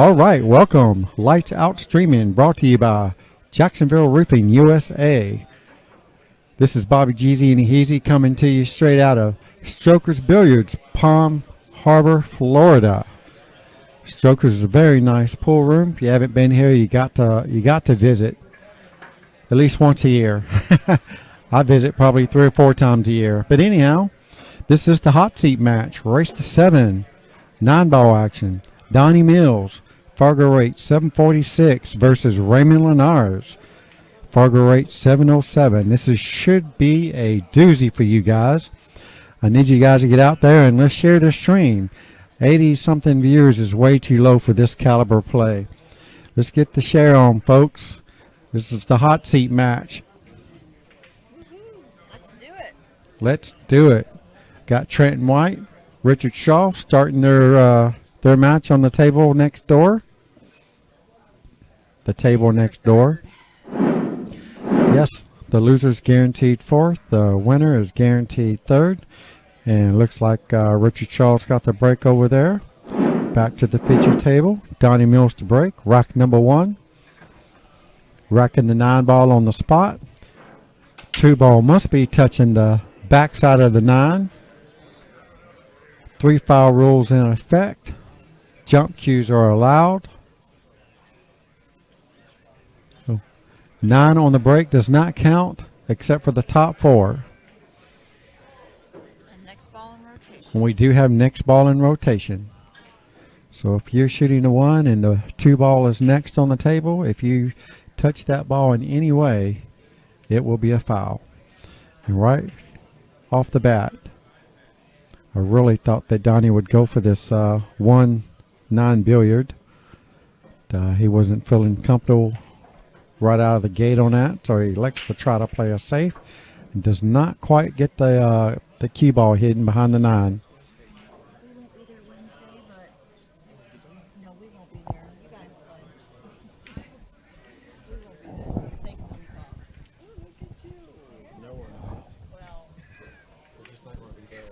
All right, welcome. Lights Out Streaming, brought to you by Jacksonville Roofing USA. This is Bobby Jeezy and Heezy coming to you straight out of Strokers Billiards, Palm Harbor, Florida. Strokers is a very nice pool room. If you haven't been here, you got to visit at least once a year. I visit probably 3 or 4 times a year. But anyhow, this is the hot seat match, race to 7, 9-ball action. Donny Mills, Fargo rate 746 versus Raymond Linares, Fargo rate 707. This should be a doozy for you guys. I need you guys to get out there and let's share this stream. 80-something viewers is way too low for this caliber play. Let's get the share on, folks. This is the hot seat match. Let's do it. Let's do it. Got Trenton White, Richard Shaw starting their match on the table next door. The table next door. Yes, the loser's guaranteed 4th. The winner is guaranteed 3rd. And it looks like Richard Shaw's got the break over there. Back to the feature table. Donny Mills to break. Rack number 1. Racking the 9-ball on the spot. 2-ball must be touching the backside of the 9. 3 foul rules in effect. Jump cues are allowed. 9 on the break does not count except for the top 4. And next ball in rotation. And we do have next ball in rotation. So if you're shooting a 1 and the 2-ball is next on the table, if you touch that ball in any way, it will be a foul. And right off the bat, I really thought that Donny would go for this 1-9 billiard. He wasn't feeling comfortable right out of the gate on that, so he elects to try to play a safe and does not quite get the cue ball hidden behind the 9. We won't be there Wednesday, but no, we won't be there. You guys play. We won't be there. We'll take a week off. Oh, look at you. No, we're not. Well, We're just not going to be there.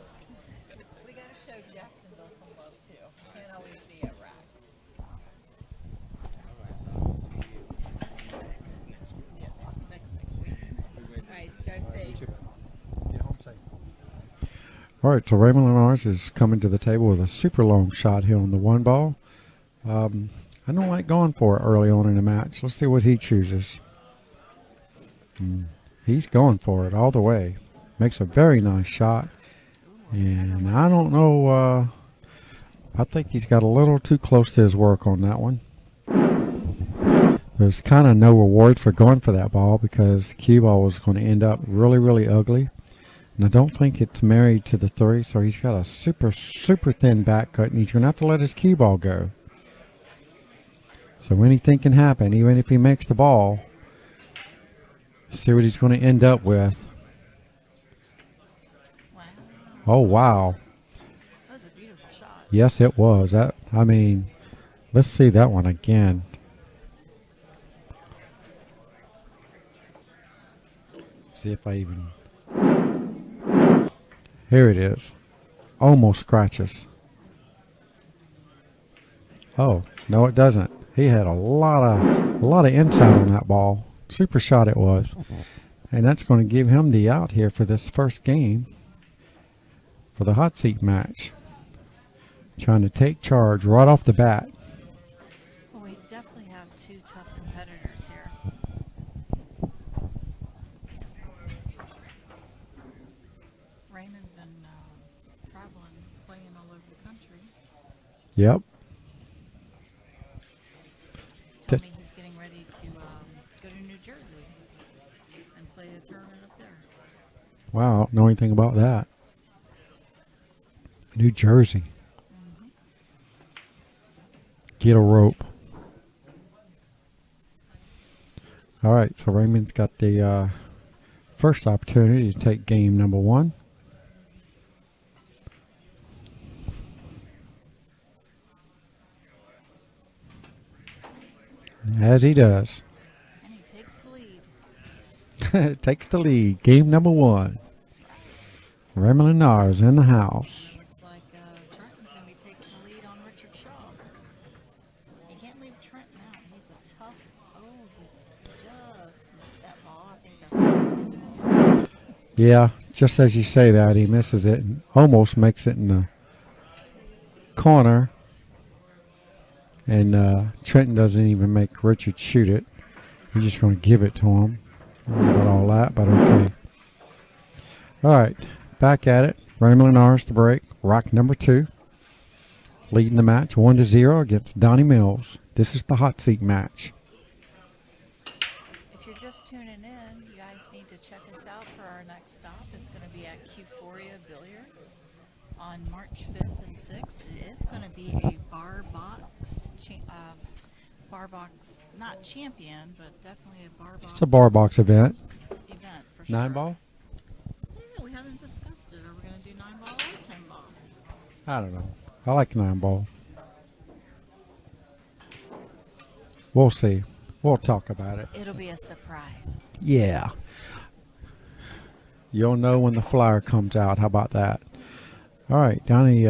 we got to show Jacksonville some love too. Can't always be at Racks. All right, so I'll see you next week. Yes, next week. All right, drive safe. Get home safe. All right, so Raymond Linares is coming to the table with a super long shot here on the 1-ball. I don't like going for it early on in the match. Let's see what he chooses. He's going for it all the way. Makes a very nice shot. And I don't know, I think he's got a little too close to his work on that one. There's kind of no reward for going for that ball because the cue ball was going to end up really, really ugly. And I don't think it's married to the 3, so he's got a super, super thin back cut, and he's going to have to let his cue ball go. So anything can happen, even if he makes the ball. See what he's going to end up with. Wow. Oh, wow. That was a beautiful shot. Yes, it was. I mean, let's see that one again. See if I even... Here it is. Almost scratches. Oh, no it doesn't. He had a lot of inside on that ball. Super shot it was. And that's going to give him the out here for this first game for the hot seat match. Trying to take charge right off the bat. Well, we definitely have 2 tough competitors here. Raymond's been traveling, playing all over the country. Yep. Told me he's getting ready to go to New Jersey and play a tournament up there. Wow, I don't know anything about that. New Jersey. Get a rope. All right, so Raymond's got the first opportunity to take game number 1. As he does. And he takes the lead. Takes the lead. Game number 1. Raymond Linares in the house. Looks like Trenton's going to be taking the lead on Richard Shaw. He can't Trenton out. He's a tough. Oh, he just missed that ball. I think that's what Yeah, just as you say that, he misses it and almost makes it in the corner. And Trenton doesn't even make Richard shoot it. He's just going to give it to him. I don't know about all that, but okay. All right, back at it. Raymond Linares to break. Rack number 2. Leading the match 1-0 against Donny Mills. This is the hot seat match. If you're just tuning in, you guys need to check us out for our next stop. It's going to be at Q4ia Billiards on March 5th and 6th. It is going to be a bar box, not champion, but definitely a bar box. It's a bar box event. Event for sure. 9-ball? Yeah, we haven't discussed it. Are we going to do 9-ball or 10-ball? I don't know. I like 9-ball. We'll see. We'll talk about it. It'll be a surprise. Yeah. You'll know when the flyer comes out. How about that? All right. Donnie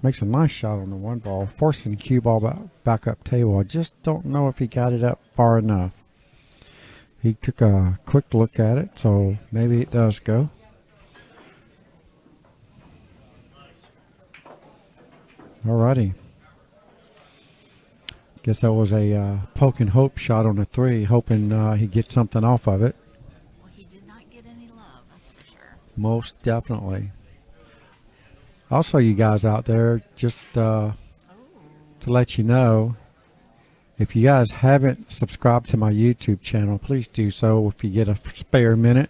makes a nice shot on the 1-ball. Forcing the cue ball back up table. I just don't know if he got it up far enough. He took a quick look at it, so maybe it does go. Alrighty. Guess that was a poke and hope shot on the 3, hoping he'd get something off of it. Well, he did not get any love, that's for sure. Most definitely. Also, you guys out there, just to let you know, if you guys haven't subscribed to my YouTube channel, please do so. If you get a spare minute,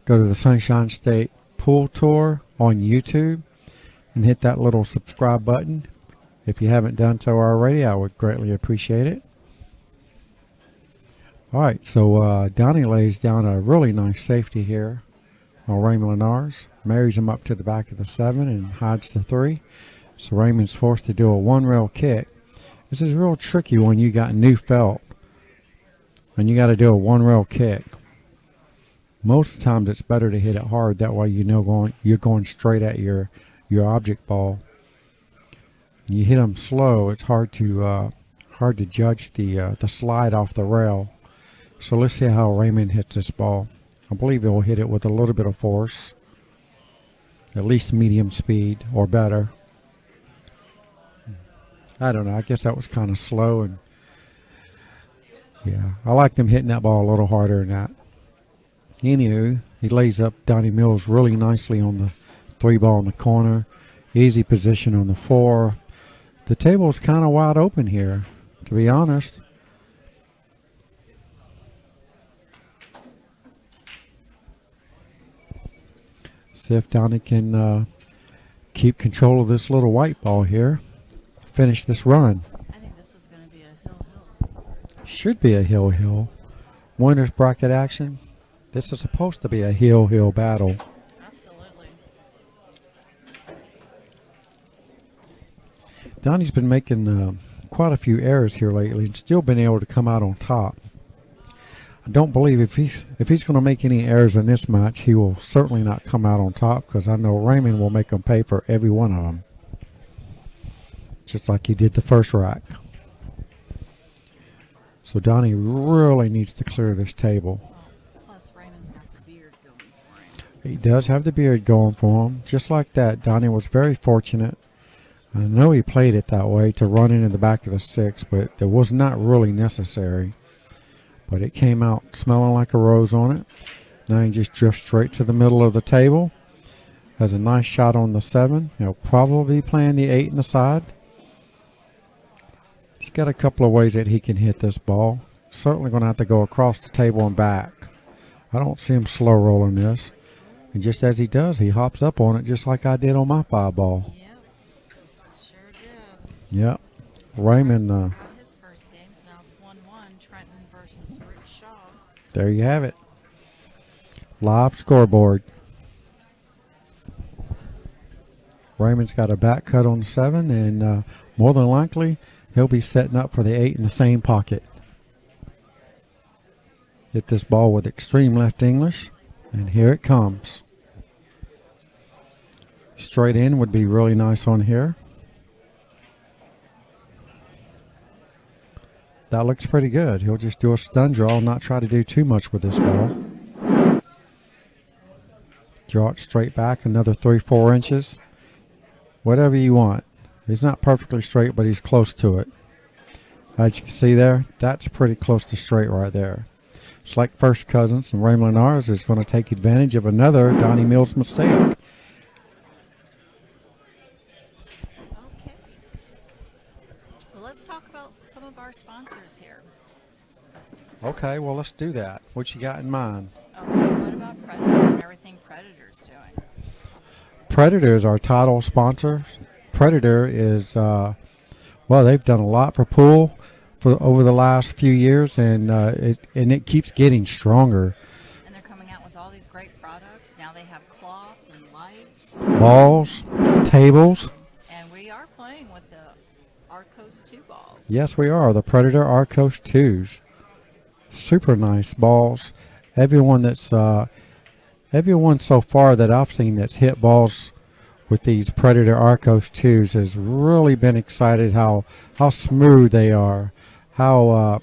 go to the Sunshine State Pool Tour on YouTube and hit that little subscribe button. If you haven't done so already, I would greatly appreciate it. All right, so Donnie lays down a really nice safety here on Raymond Linares. Marries him up to the back of the 7 and hides the 3. So Raymond's forced to do a 1-rail kick. This is real tricky when you got new felt and you got to do a 1-rail kick. Most of the times it's better to hit it hard. That way you know you're going straight at your object ball. You hit them slow, it's hard to judge the slide off the rail. So let's see how Raymond hits this ball. I believe he'll hit it with a little bit of force, at least medium speed or better. I don't know. I guess that was kind of slow, and yeah, I liked him hitting that ball a little harder than that. Anywho, he lays up Donny Mills really nicely on the 3-ball in the corner. Easy position on the 4. The table's kind of wide open here, to be honest. See if Donnie can keep control of this little white ball here. Finish this run. I think this is going to be a hill. Should be a hill. Winners bracket action. This is supposed to be a hill battle. Absolutely. Donnie's been making quite a few errors here lately and still been able to come out on top. I don't believe if he's going to make any errors in this match, he will certainly not come out on top, because I know Raymond will make him pay for every one of them, just like he did the first rack. So Donnie really needs to clear this table. Plus, Raymond's got the beard going for him. He does have the beard going for him. Just like that, Donnie was very fortunate. I know he played it that way to run into the back of the 6, but it was not really necessary. But it came out smelling like a rose on it. Now he just drifts straight to the middle of the table. Has a nice shot on the 7. He'll probably be playing the 8 in the side. He's got a couple of ways that he can hit this ball. Certainly going to have to go across the table and back. I don't see him slow rolling this. And just as he does, he hops up on it just like I did on my 5-ball. Yep, sure did. Yep. Raymond, His first game, so now it's 1-1. Trenton versus Rick Shaw. there you have it. Live scoreboard. Raymond's got a back cut on the 7, and more than likely, he'll be setting up for the 8 in the same pocket. Hit this ball with extreme left English, and here it comes. Straight in would be really nice on here. That looks pretty good. He'll just do a stun draw, not try to do too much with this ball. Draw it straight back, another 3-4 inches. Whatever you want. He's not perfectly straight, but he's close to it. As you can see there, that's pretty close to straight right there. It's like first cousins, and Raymond Linares is going to take advantage of another Donny Mills mistake. Okay. Well, let's talk about some of our sponsors here. Okay, well, let's do that. What you got in mind? Okay, what about Predator and everything Predator's doing? Predator is our title sponsor. Predator is, well, they've done a lot for pool for over the last few years, and it keeps getting stronger. And they're coming out with all these great products. Now they have cloth and lights. Balls, tables. And we are playing with the Arcos 2 balls. Yes, we are. The Predator Arcos 2s. Super nice balls. Everyone so far that I've seen that's hit balls with these Predator Arcos 2s has really been excited how smooth they are, how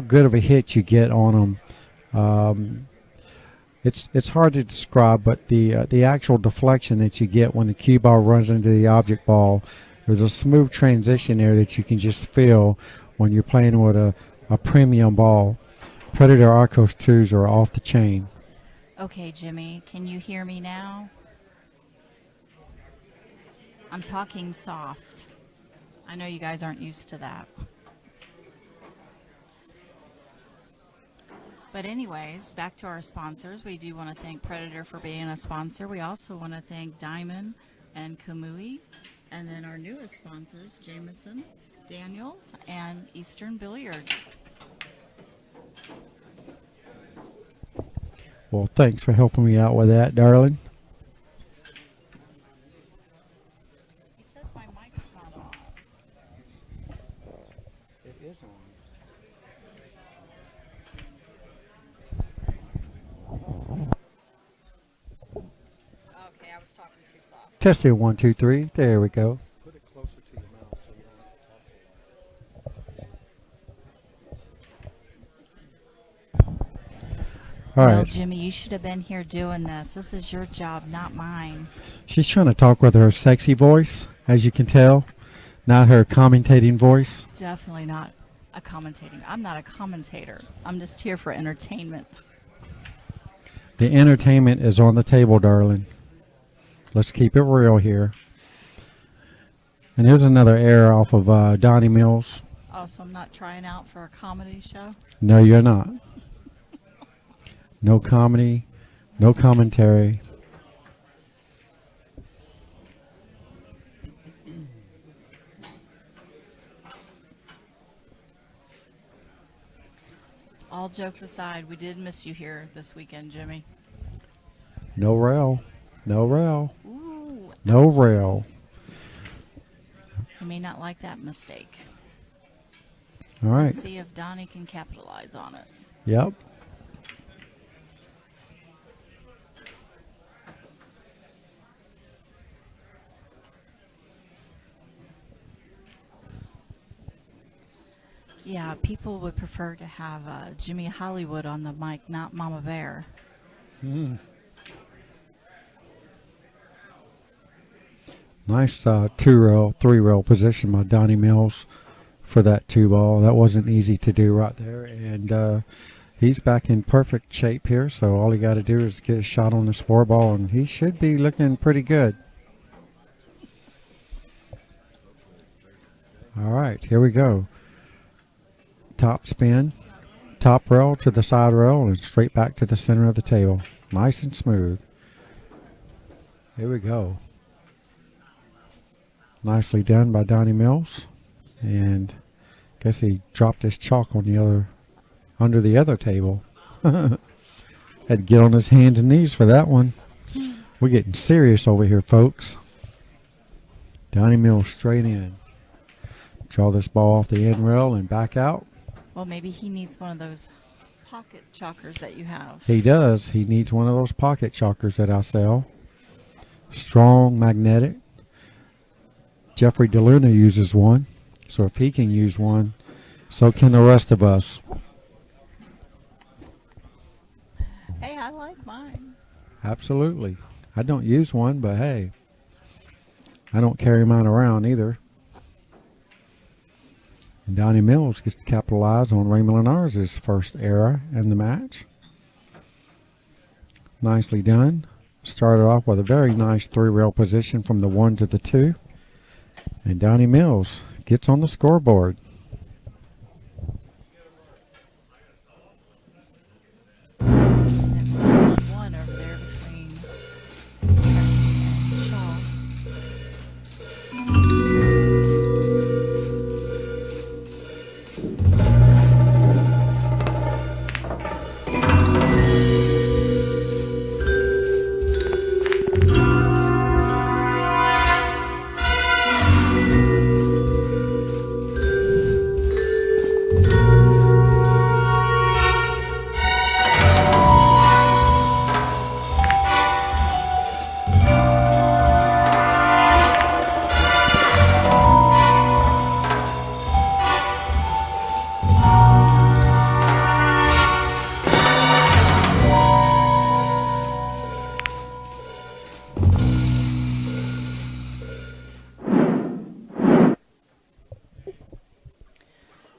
good of a hit you get on them. It's hard to describe, but the actual deflection that you get when the cue ball runs into the object ball, there's a smooth transition there that you can just feel when you're playing with a premium ball. Predator Arcos 2s are off the chain. Okay, Jimmy, can you hear me now? I'm talking soft. I know you guys aren't used to that. But anyways, back to our sponsors. We do want to thank Predator for being a sponsor. We also want to thank Diamond and Kamui. And then our newest sponsors, Jameson, Daniels, and Eastern Billiards. Well, thanks for helping me out with that, darling. He says my mic's not on. It is on. Okay, I was talking too soft. Testing 1, 2, 3. There we go. Put it closer to your mouth so you don't have to talk so loud. All Well, right. Jimmy, you should have been here doing this. This is your job, not mine. She's trying to talk with her sexy voice, as you can tell, not her commentating voice. Definitely not a commentating. I'm not a commentator. I'm just here for entertainment. The entertainment is on the table, darling. Let's keep it real here. And here's another error off of Donny Mills. Oh, so I'm not trying out for a comedy show? No, you're not. No comedy, no commentary. All jokes aside, we did miss you here this weekend, Jimmy. No rail. No rail. Ooh, No rail. you may not like that mistake. All right. Let's see if Donnie can capitalize on it. Yep. Yeah, people would prefer to have Jimmy Hollywood on the mic, not Mama Bear. Nice 2-rail, 3-rail position by Donny Mills for that 2-ball. That wasn't easy to do right there. And he's back in perfect shape here, so all he got to do is get a shot on this 4-ball, and he should be looking pretty good. All right, here we go. Top spin, top rail to the side rail, and straight back to the center of the table. Nice and smooth. Here we go. Nicely done by Donny Mills. And guess he dropped his chalk on under the other table. Had to get on his hands and knees for that one. We're getting serious over here, folks. Donny Mills straight in. Draw this ball off the end rail and back out. Well, maybe he needs one of those pocket chalkers that you have. He does. He needs one of those pocket chalkers that I sell. Strong, magnetic. Jeffrey DeLuna uses one. So if he can use one, So can the rest of us. Hey, I like mine. Absolutely. I don't use one, but hey, I don't carry mine around either. And Donny Mills gets to capitalize on Raymond Linares' first error in the match. Nicely done. Started off with a very nice three-rail position from the 1 to the 2. And Donny Mills gets on the scoreboard. And it's still 1 over there between Kennedy and Shaw.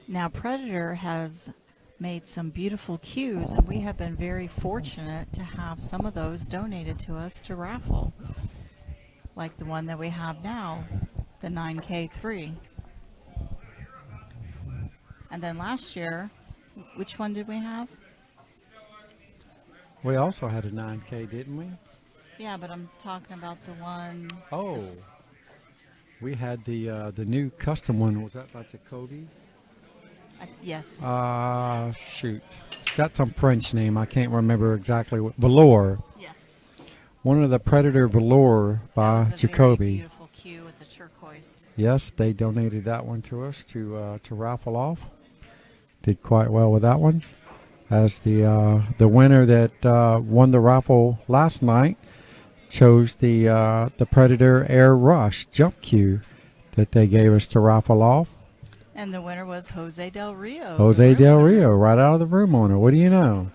Now, Predator has made some beautiful cues, and we have been very fortunate to have some of those donated to us to raffle, like the one that we have now, the 9K3. And then last year, which one did we have? We also had a 9K, didn't we? Yeah, but I'm talking about the one. Oh, this- we had the new custom one. Was that by Jacoby? yes. Shoot. It's got some French name. I can't remember exactly what. Velour. Yes. One of the Predator Velour That by was a very Jacoby. beautiful cue with the turquoise. Yes, they donated that one to us to raffle off. Did quite well with that one. As the winner that won the raffle last night chose the Predator Air Rush jump cue that they gave us to raffle off. And the winner was Jose Del Rio. Jose the Del room owner. Rio, right out of the room owner. What do you know?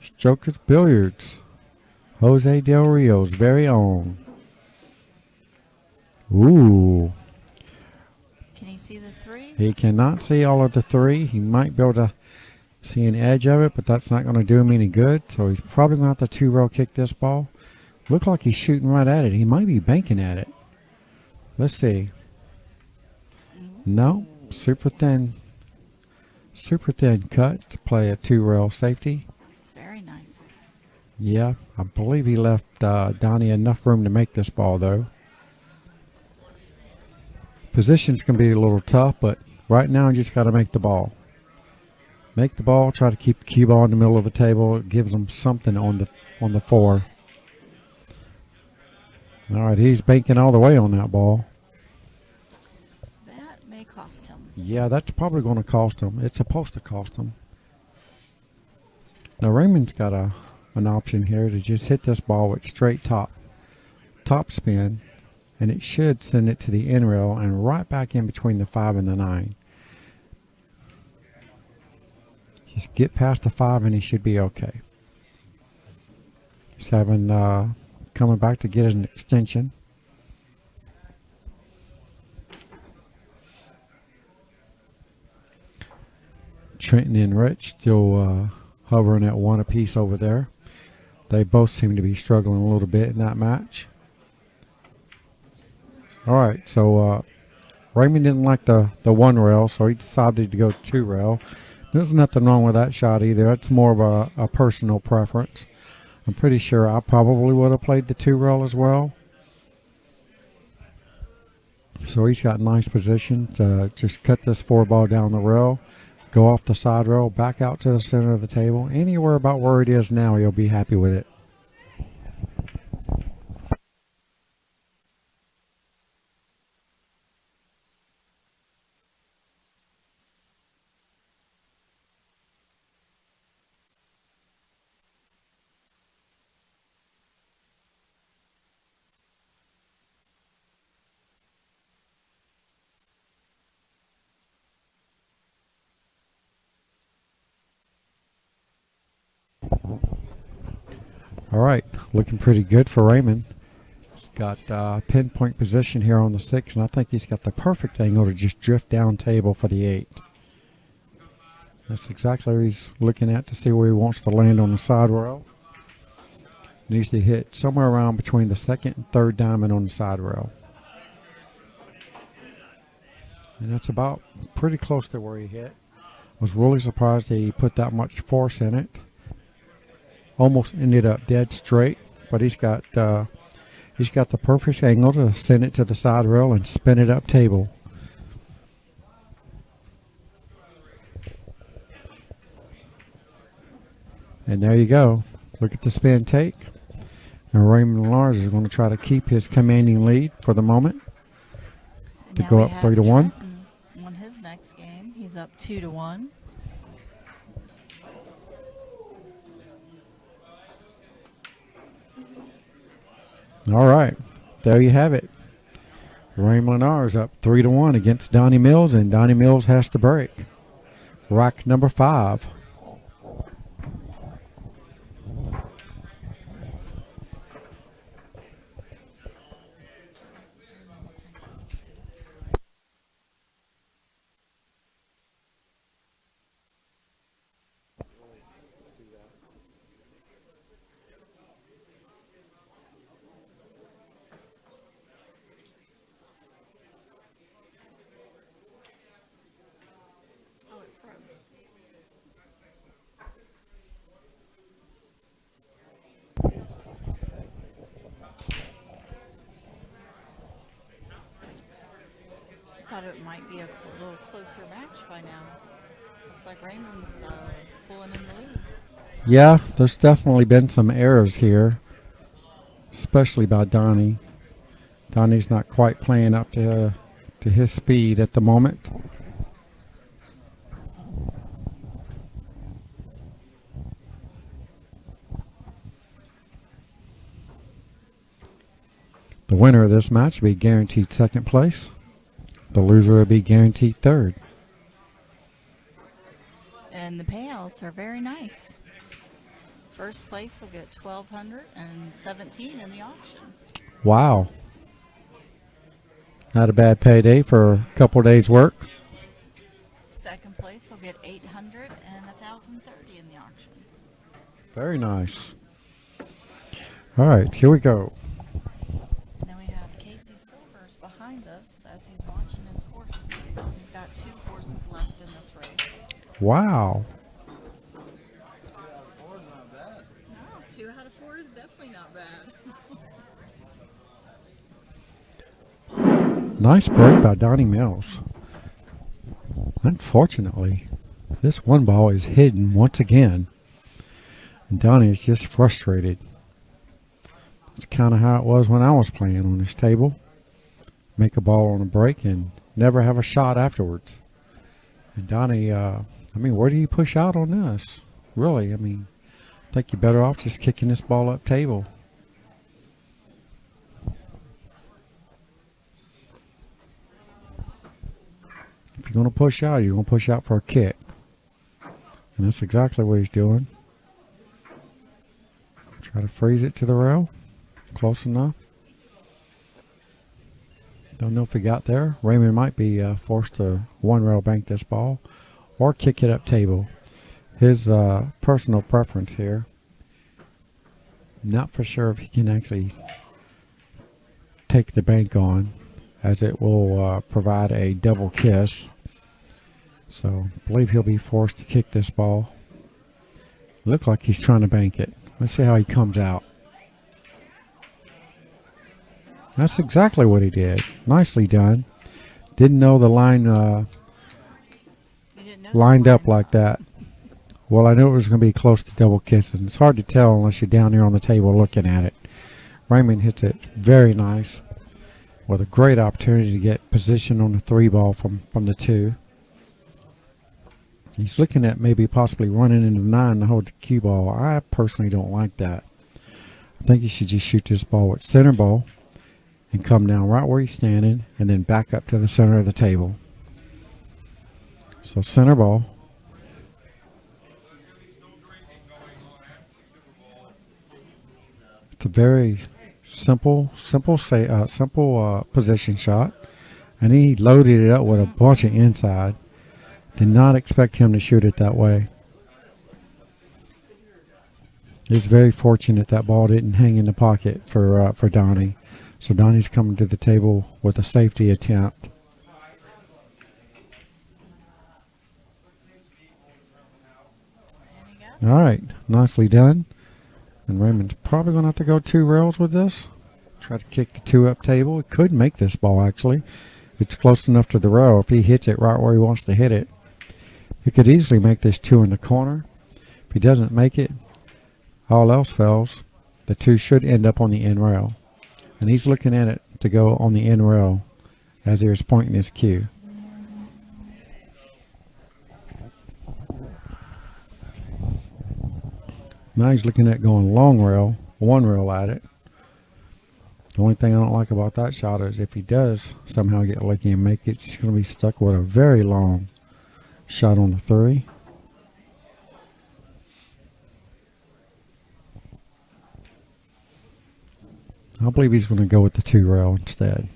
Strokers Billiards. Jose Del Rio's very own. Ooh. Can he see the 3? He cannot see all of the 3. He might be able to see an edge of it, but that's not going to do him any good. So he's probably going to have to 2-rail kick this ball. Look like he's shooting right at it. He might be banking at it. Let's see. No, super thin cut to play a 2-rail safety. Very nice. Yeah, I believe he left Donnie enough room to make this ball, though. Positions can be a little tough, but right now you just got to make the ball. Make the ball, try to keep the cue ball in the middle of the table. It gives them something on the 4. All right, he's banking all the way on that ball. That may cost him. Yeah, that's probably going to cost him. It's supposed to cost him. Now Raymond's got an option here to just hit this ball with straight top spin, and it should send it to the end rail and right back in between the 5 and the 9. Just get past the 5 and he should be okay. He's having coming back to get an extension. Trenton and Rich still hovering at 1 apiece over there. They both seem to be struggling a little bit in that match. All right, so Raymond didn't like the 1 rail, so he decided to go 2 rail. There's nothing wrong with that shot either. It's more of a personal preference. I'm pretty sure I probably would have played the 2 rail as well. So he's got nice position to just cut this 4 ball down the rail, go off the side rail, back out to the center of the table. Anywhere about where it is now, he'll be happy with it. All right, looking pretty good for Raymond. He's got pinpoint position here on the 6, and I think he's got the perfect angle to just drift down table for the 8. That's exactly what he's looking at to see where he wants to land on the side rail. Needs to hit somewhere around between the 2nd and 3rd diamond on the side rail. And that's about pretty close to where he hit. Was really surprised that he put that much force in it. Almost ended up dead straight, but he's got the perfect angle to send it to the side rail and spin it up table. And there you go. Look at the spin take. And Raymond Linares is going to try to keep his commanding lead for the moment to go up 3-1. Trenton won his next game. He's up 2-1. All right, there you have it. Raymond Linares up 3-1 against Donny Mills, and Donny Mills has to break. Rack number 5. Thought it might be a little closer match by now. Looks like Raymond's pulling in the lead. Yeah, there's definitely been some errors here, especially by Donny. Donny's not quite playing up to his speed at the moment. The winner of this match will be guaranteed 2nd place. The loser will be guaranteed 3rd. And the payouts are very nice. First place will get $1,217 in the auction. Wow. Not a bad payday for a couple days' work. Second place will get $800 and $1,030 in the auction. Very nice. All right, here we go. Now we have Casey Silvers behind us as he's watching his horse feed. He's got 2 horses left in this race. Wow. No, 2 out of 4 is definitely not bad. Nice break by Donny Mills. Unfortunately, this one ball is hidden once again. And Donny is just frustrated. It's kind of how it was when I was playing on this table. Make a ball on a break and never have a shot afterwards. And Donny, where do you push out on this? Really, I think you're better off just kicking this ball up table. If you're going to push out, you're going to push out for a kick. And that's exactly what he's doing. Try to freeze it to the rail. Close enough. Don't know if he got there. Raymond might be forced to 1-rail bank this ball or kick it up table. His personal preference here. Not for sure if he can actually take the bank on, as it will provide a double kiss. So I believe he'll be forced to kick this ball. Look like he's trying to bank it. Let's see how he comes out. That's exactly what he did. Nicely done. Didn't know the line lined up like that. Well, I knew it was going to be close to double kissing. It's hard to tell unless you're down here on the table looking at it. Raymond hits it very nice with a great opportunity to get position on the 3 ball from the 2. He's looking at maybe possibly running into 9 to hold the cue ball. I personally don't like that. I think he should just shoot this ball with center ball and come down right where he's standing and then back up to the center of the table. So center ball. Very simple position shot. And he loaded it up with a bunch of inside. Did not expect him to shoot it that way. He's very fortunate that ball didn't hang in the pocket for Donny. So Donny's coming to the table with a safety attempt. All right, nicely done. And Raymond's probably going to have to go 2 rails with this. Try to kick the 2-up table. He could make this ball, actually. It's close enough to the rail. If he hits it right where he wants to hit it, he could easily make this 2 in the corner. If he doesn't make it, all else fails, the 2 should end up on the end rail. And he's looking at it to go on the end rail as he was pointing his cue. Now he's looking at going long rail, 1 rail at it. The only thing I don't like about that shot is if he does somehow get lucky and make it, he's going to be stuck with a very long shot on the 3. I believe he's going to go with the 2 rail instead.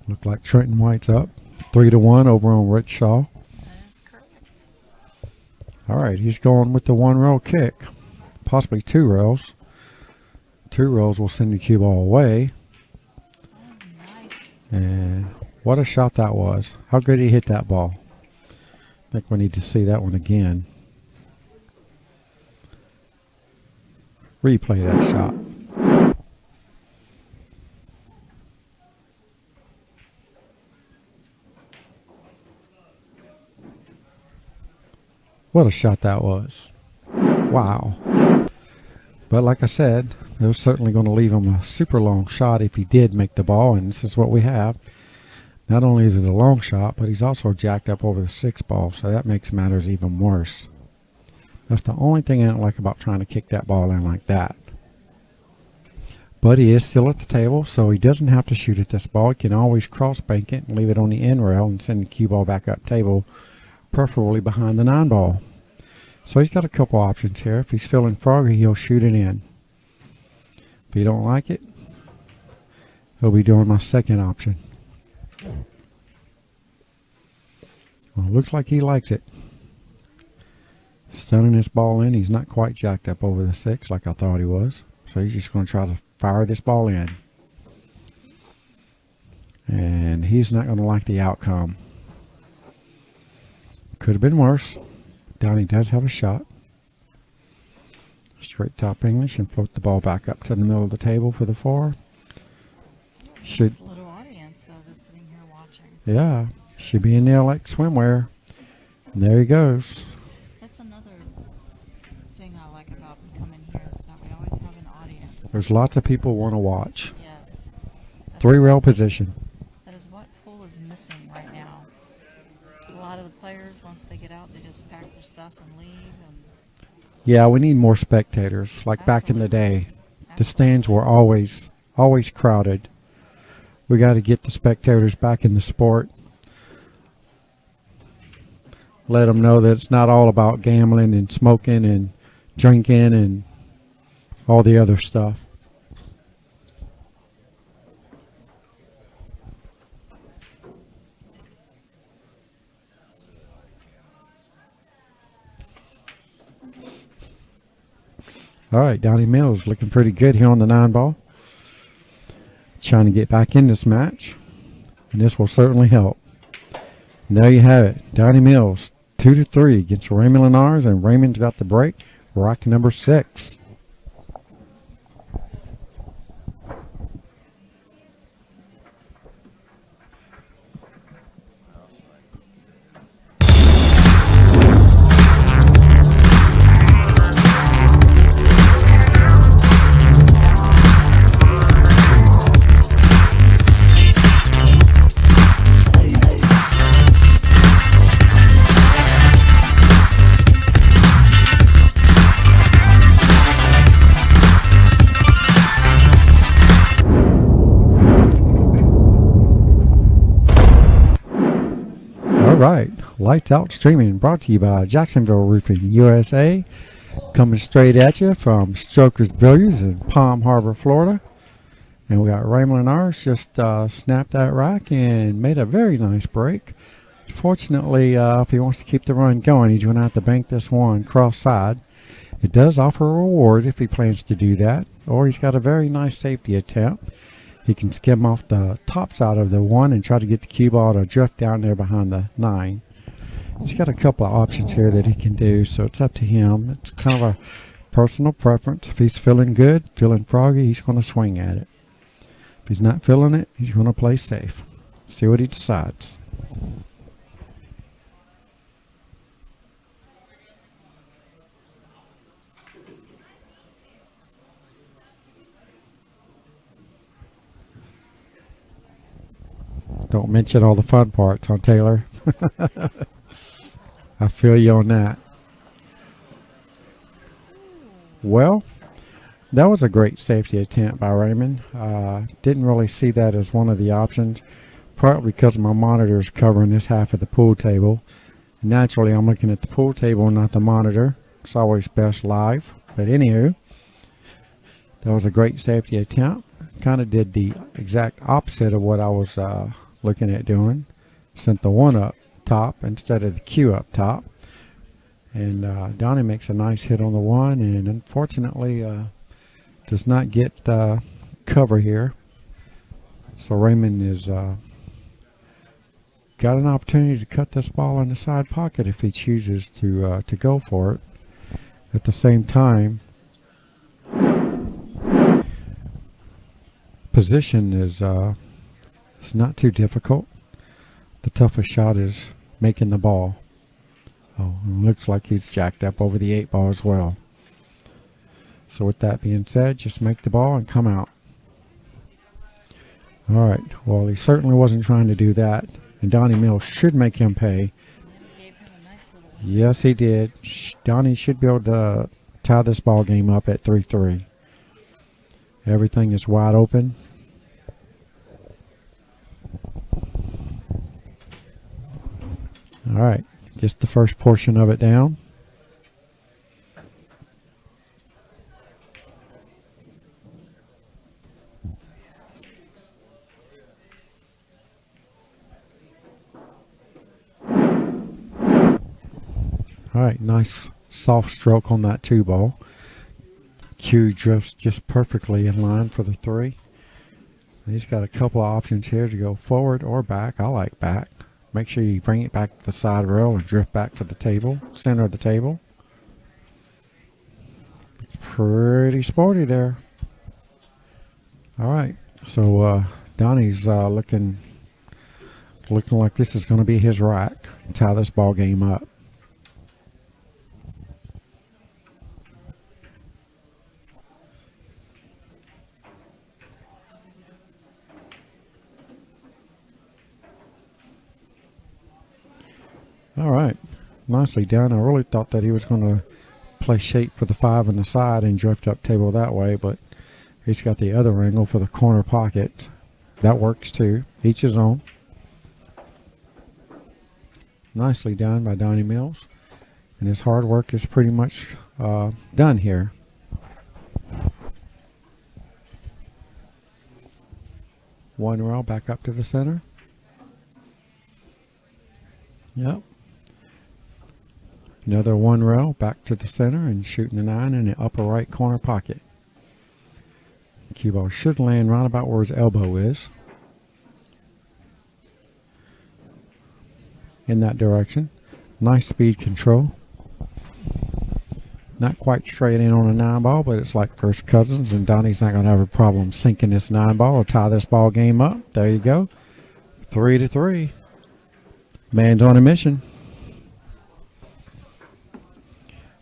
Look like Trenton White's up 3-1 over on Rich Shaw. That is correct. All right, he's going with the 1 rail kick, possibly 2 rails. 2 rails will send the cue ball away. Oh, nice. And what a shot that was. How good he hit that ball. I think we need to see that one again. Replay that shot. What a shot that was. Wow. But like I said, it was certainly going to leave him a super long shot if he did make the ball, and this is what we have. Not only is it a long shot, but he's also jacked up over the 6 ball, so that makes matters even worse. That's the only thing I don't like about trying to kick that ball in like that. But he is still at the table, so he doesn't have to shoot at this ball. He can always cross bank it and leave it on the end rail and send the cue ball back up table, preferably behind the 9 ball. So he's got a couple options here. If he's feeling froggy, he'll shoot it in. If he don't like it, he'll be doing my second option. Well, it looks like he likes it. Stunning this ball in. He's not quite jacked up over the 6 like I thought he was. So he's just going to try to fire this ball in. And he's not going to like the outcome. Could have been worse. Donny does have a shot. Straight top English and float the ball back up to the middle of the table for the 4. Should, This little audience, though, that's sitting here watching. yeah, should be in there like swimwear. And there he goes. That's another thing I like about coming here is that we always have an audience. There's lots of people want to watch. Yes. 3 rail position. That is what pool is missing right now. A lot of the players, once they get out, they just pack their stuff and leave. And Yeah, we need more spectators. Like back in the day, the stands were always crowded. We got to get the spectators back in the sport. Let them know that it's not all about gambling and smoking and drinking and all the other stuff. All right, Donny Mills looking pretty good here on the 9 ball. Trying to get back in this match, and this will certainly help. And there you have it. Donny Mills 2-3 against Raymond Linares, and Raymond's got the break. Rack number 6. Lights Out Streaming, brought to you by Jacksonville Roofing USA. Coming straight at you from Strokers Billiards in Palm Harbor, Florida. And we got Raymond Linares just snapped that rack and made a very nice break. Fortunately, if he wants to keep the run going, he's going to have to bank this one cross side. It does offer a reward if he plans to do that, or he's got a very nice safety attempt. He can skim off the top side of the 1 and try to get the cue ball to drift down there behind the 9. He's got a couple of options here that he can do, so it's up to him. It's kind of a personal preference. If he's feeling good, feeling froggy, he's going to swing at it. If he's not feeling it, he's going to play safe. See what he decides. Don't mention all the fun parts, huh, Taylor? I feel you on that. Well, that was a great safety attempt by Raymond. Didn't really see that as one of the options, partly because my monitor is covering this half of the pool table. Naturally, I'm looking at the pool table, not the monitor. It's always best live. But anywho, that was a great safety attempt. Kind of did the exact opposite of what I was looking at doing. Sent the 1 up top instead of the cue up top. And Donny makes a nice hit on the 1, and unfortunately does not get cover here. So Raymond is got an opportunity to cut this ball in the side pocket if he chooses to go for it. At the same time, position is it's not too difficult. The toughest shot is making the ball. Oh, and looks like he's jacked up over the 8 ball as well. So with that being said, just make the ball and come out. All right. Well, he certainly wasn't trying to do that, and Donny Mills should make him pay. Gave him a nice little. Yes, he did. Donny should be able to tie this ball game up at 3-3. Everything is wide open. All right, just the first portion of it down. All right, nice soft stroke on that 2 ball. Cue drifts just perfectly in line for the 3. He's got a couple of options here to go forward or back. I like back. Make sure you bring it back to the side rail and drift back to the table, center of the table. Pretty sporty there. All right, so Donny's looking like this is going to be his rack. Tie this ball game up. All right, nicely done. I really thought that he was going to play shape for the 5 on the side and drift up table that way, but he's got the other angle for the corner pocket. That works too. Each his own. Nicely done by Donny Mills, and his hard work is pretty much done here. One rail back up to the center. Yep. Another 1 rail back to the center and shooting the 9 in the upper right corner pocket. Cue ball should land right about where his elbow is. In that direction. Nice speed control. Not quite straight in on a 9 ball, but it's like first cousins, and Donny's not going to have a problem sinking this 9 ball or tie this ball game up. There you go. 3-3. Man's on a mission.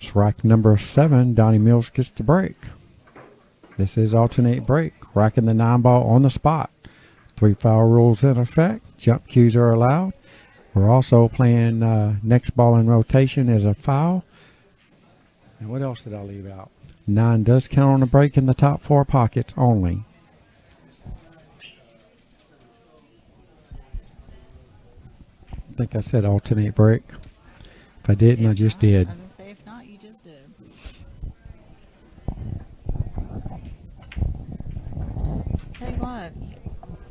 It's rack number 7. Donny Mills gets the break. This is alternate break. Racking the 9 ball on the spot. 3 foul rules in effect. Jump cues are allowed. We're also playing next ball in rotation as a foul. And what else did I leave out? 9 does count on the break in the top 4 pockets only. I think I said alternate break. If I didn't, I just did. I was going to say, if not, you just did. So tell you what,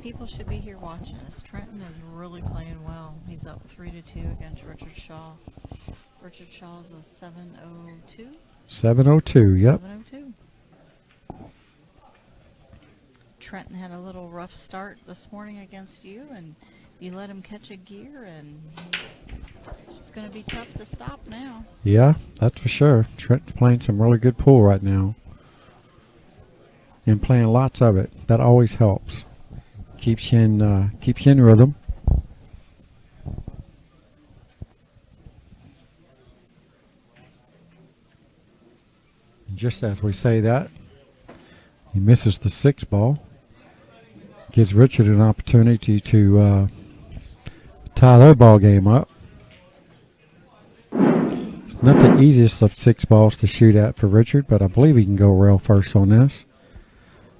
people should be here watching us. Trenton is really playing well. He's up 3-2 against Richard Shaw. Richard Shaw's a 702. 702, yep. 702. Trenton had a little rough start this morning against you, and you let him catch a gear, and it's going to be tough to stop now. Yeah, that's for sure. Trent's playing some really good pool right now. And playing lots of it. That always helps. Keeps you in rhythm. And just as we say that, he misses the 6 ball. Gives Richard an opportunity to tie their ball game up. It's not the easiest of 6 balls to shoot at for Richard, but I believe he can go rail first on this.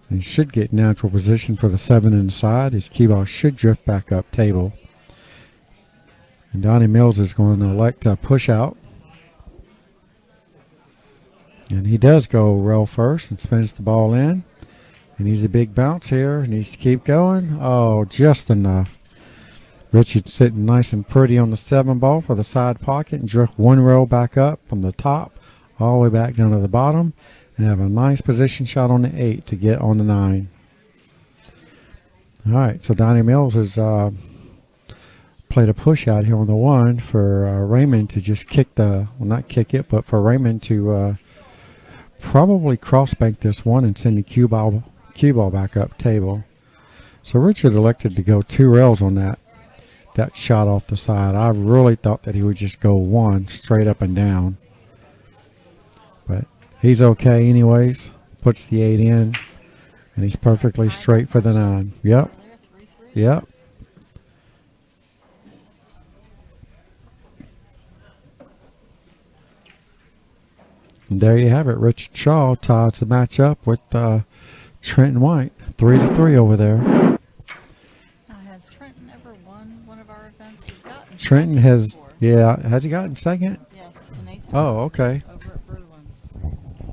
He should get natural position for the 7 inside. His cue ball should drift back up table. And Donny Mills is going to elect a push out. And he does go rail first and spins the ball in. And he's a big bounce here. Needs to keep going. Oh, just enough. Richard's sitting nice and pretty on the 7 ball for the side pocket and drift 1 row back up from the top all the way back down to the bottom. And have a nice position shot on the 8 to get on the 9. All right, so Donny Mills has played a push out here on the 1 for Raymond to just kick the, well, not kick it, but for Raymond to probably cross bank this 1 and send the cue ball back up table. So Richard elected to go 2 rails on that shot off the side. I really thought that he would just go 1 straight up and down. But he's okay anyways. Puts the 8 in, and he's perfectly straight for the 9. Yep. Yep. And there you have it. Richard Shaw ties the match up with Trenton White. 3-3 over there. Now, has Trenton ever won one of our events? He's gotten Trenton second has, before. yeah. Has he gotten second? Yes, to Nathan. Oh, okay. Over at Bruins.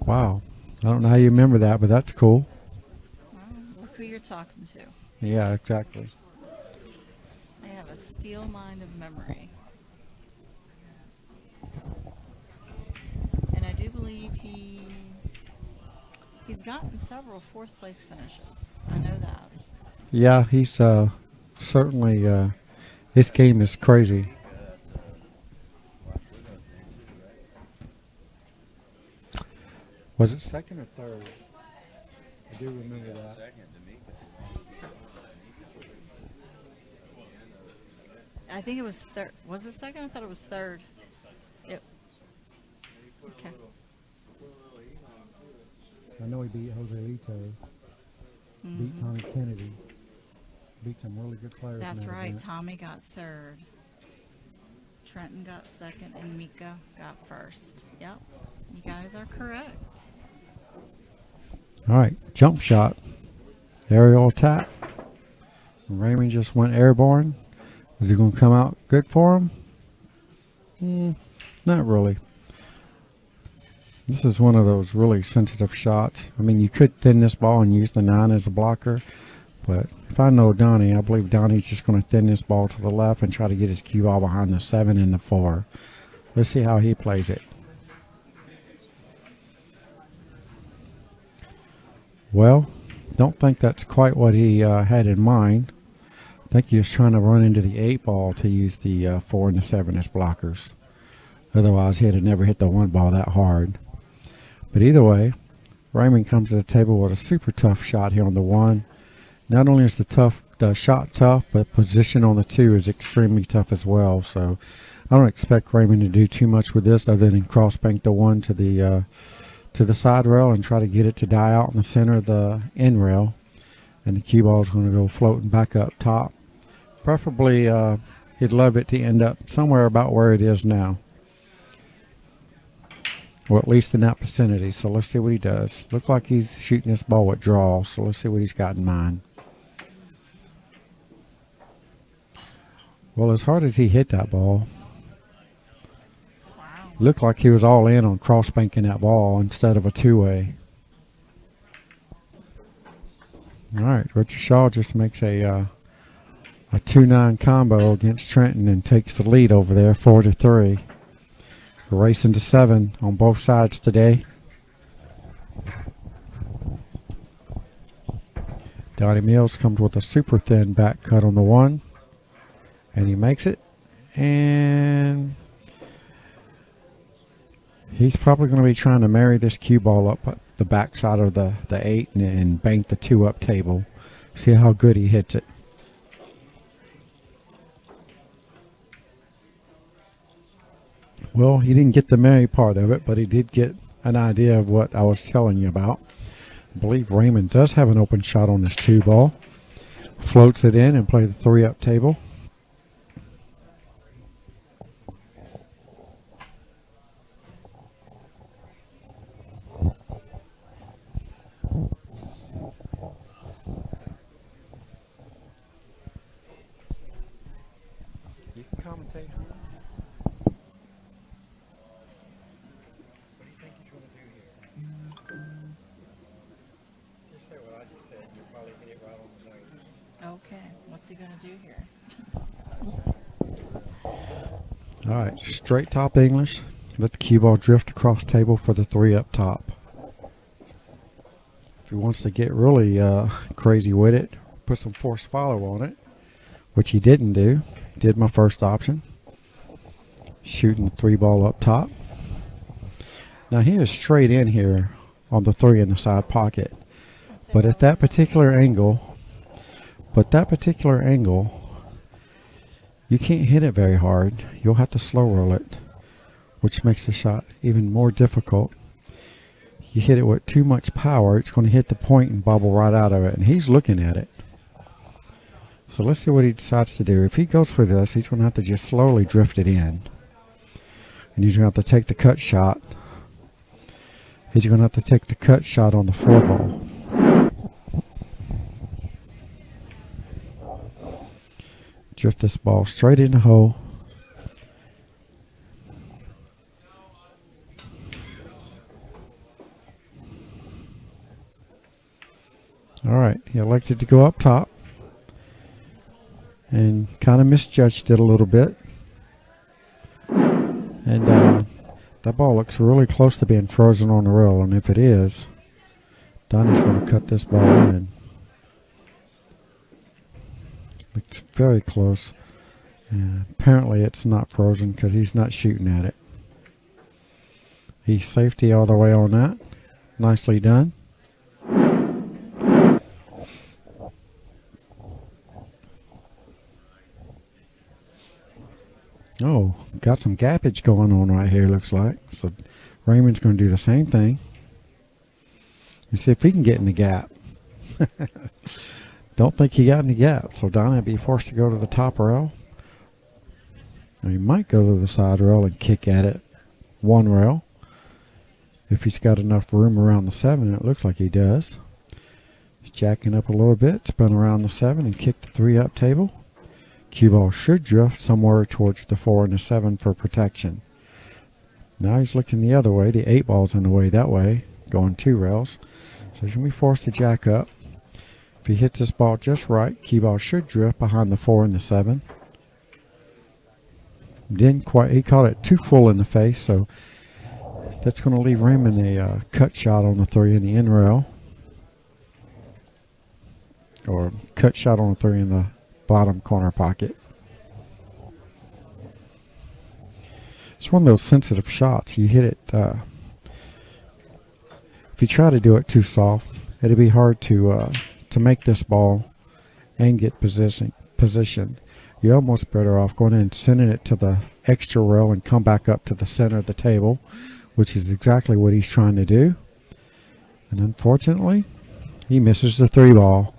Wow. I don't know how you remember that, but that's cool. Well, look who you're talking to. Yeah, exactly. They have a steel mind of memory. And I do believe he's gotten several 4th place finishes. I know that. Yeah, he's certainly, his game is crazy. Was it second or third? I do remember that. I think it was third. Was it second? I thought it was third. Yep. Okay. I know he beat Jose Lito, beat Tommy Kennedy, beat some really good players. That's in that right. event. Tommy got 3rd. Trenton got 2nd, and Mika got 1st. Yep. You guys are correct. All right, jump shot, aerial attack. Raymond just went airborne. Is he going to come out good for him? Not really. This is one of those really sensitive shots. I mean, you could thin this ball and use the 9 as a blocker, but if I know Donny, I believe Donny's just going to thin this ball to the left and try to get his cue ball behind the 7 and the 4. Let's see how he plays it. Well, don't think that's quite what he had in mind. I think he was trying to run into the 8 ball to use the 4 and the 7 as blockers. Otherwise, he'd have never hit the 1 ball that hard. But either way, Raymond comes to the table with a super tough shot here on the 1. Not only is the shot tough, but position on the 2 is extremely tough as well. So I don't expect Raymond to do too much with this other than cross bank the 1 to the side rail and try to get it to die out in the center of the end rail. And the cue ball is going to go floating back up top. Preferably, he'd love it to end up somewhere about where it is now. Or at least in that vicinity. So let's see what he does. Look like he's shooting this ball with draw. So let's see what he's got in mind. Well, as hard as he hit that ball, Wow. looked like he was all in on cross banking that ball instead of a two-way. All right, Richard Shaw just makes a 2-9 combo against Trenton and takes the lead over there, 4-3. We're racing to 7 on both sides today. Donny Mills comes with a super thin back cut on the 1, and he makes it. And he's probably going to be trying to marry this cue ball up the backside of the 8 and bank the 2 up table. See how good he hits it. Well, he didn't get the marry part of it, but he did get an idea of what I was telling you about. I believe Raymond does have an open shot on this 2 ball. Floats it in and play the 3 up table. You can commentate. What do you think he's going to do here? Just say what I just said. You'll probably hit it right on the nose. Okay. What's he going to do here? All right, straight top English. Let the cue ball drift across table for the 3 up top. If he wants to get really crazy with it, put some force follow on it, which he didn't do. Did my first option. Shooting the 3 ball up top. Now he is straight in here on the 3 in the side pocket. But at that particular angle, you can't hit it very hard. You'll have to slow roll it, which makes the shot even more difficult. You hit it with too much power, it's going to hit the point and bobble right out of it, and he's looking at it. So let's see what he decides to do. If he goes for this, he's going to have to just slowly drift it in. And he's going to have to take the cut shot. He's going to have to take the cut shot on the 4 ball. Drift this ball straight in the hole. All right, he elected to go up top and kind of misjudged it a little bit. And that ball looks really close to being frozen on the rail, and if it is, Donny's going to cut this ball in. Looks very close. And apparently it's not frozen because he's not shooting at it. He's safety all the way on that. Nicely done. Oh, got some gappage going on right here, looks like. So Raymond's going to do the same thing. You see if he can get in the gap. Don't think he got in the gap. So Donny will be forced to go to the top rail. Or he might go to the side rail and kick at it 1 rail. If he's got enough room around the 7, it looks like he does. He's jacking up a little bit, spin around the 7 and kick the 3 up table. Cue ball should drift somewhere towards the 4 and the 7 for protection. Now he's looking the other way. The 8 ball's in the way that way, going 2 rails. So he's going to be forced to jack up. If he hits this ball just right, cue ball should drift behind the 4 and the 7. Didn't quite, he caught it too full in the face, so that's going to leave Raymond a cut shot on the 3 in the in rail. Or cut shot on the 3 in the bottom corner pocket. It's one of those sensitive shots. You hit it, if you try to do it too soft, it'd be hard to make this ball and get position. You're almost better off going in and sending it to the extra rail and come back up to the center of the table, which is exactly what he's trying to do. And unfortunately, he misses the 3 ball.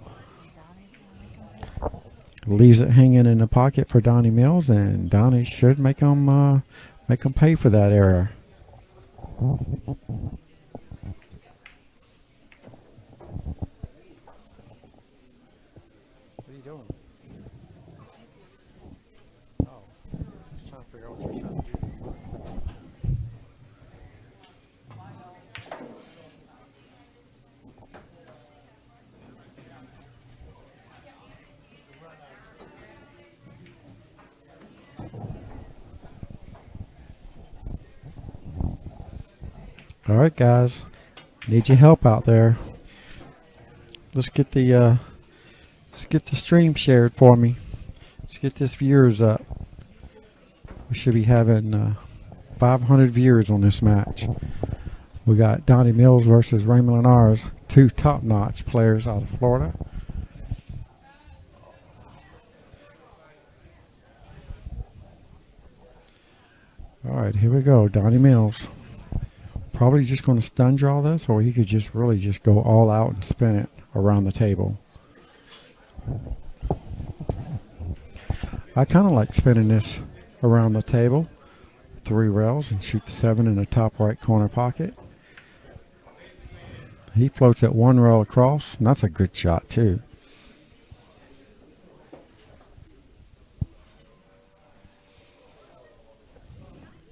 Leaves it hanging in the pocket for Donny Mills, and Donny should make him pay for that error. What are you doing? All right, guys. Need your help out there. Let's get the stream shared for me. Let's get this viewers up. We should be having 500 viewers on this match. We got Donny Mills versus Raymond Linares, two top-notch players out of Florida. All right, here we go. Donny Mills. Probably just going to stun draw this, or he could just really just go all out and spin it around the table. I kind of like spinning this around the table. 3 rails and shoot the 7 in the top right corner pocket. He floats at 1 rail across, and that's a good shot too.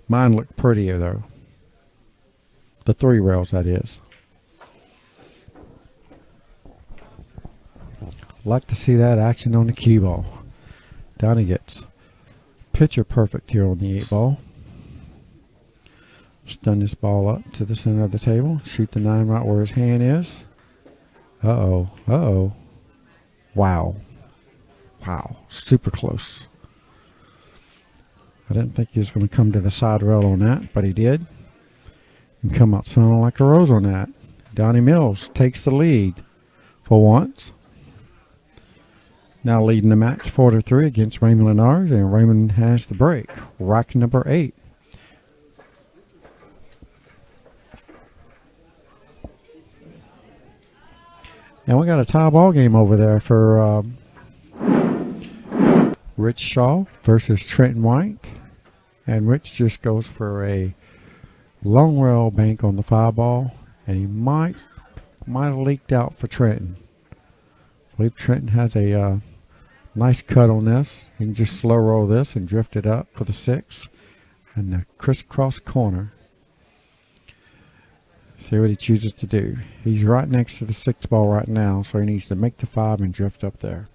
Mine look prettier though. The 3 rails, that is. Like to see that action on the cue ball. Donny gets picture perfect here on the 8 ball. Stun this ball up to the center of the table. Shoot the 9 right where his hand is. Uh-oh. Uh-oh. Wow. Wow. Super close. I didn't think he was going to come to the side rail on that, but he did. And come out sounding like a rose on that. Donny Mills takes the lead for once. Now leading the match 4-3 against Raymond Linares, and Raymond has the break. Rack number 8. And we got a tie ball game over there for Rich Shaw versus Trenton White. And Rich just goes for a long rail bank on the 5 ball, and he might have leaked out for Trenton. I believe Trenton has a nice cut on this. He can just slow roll this and drift it up for the 6 and the crisscross corner. See what he chooses to do. He's right next to the 6 ball right now, so he needs to make the 5 and drift up there.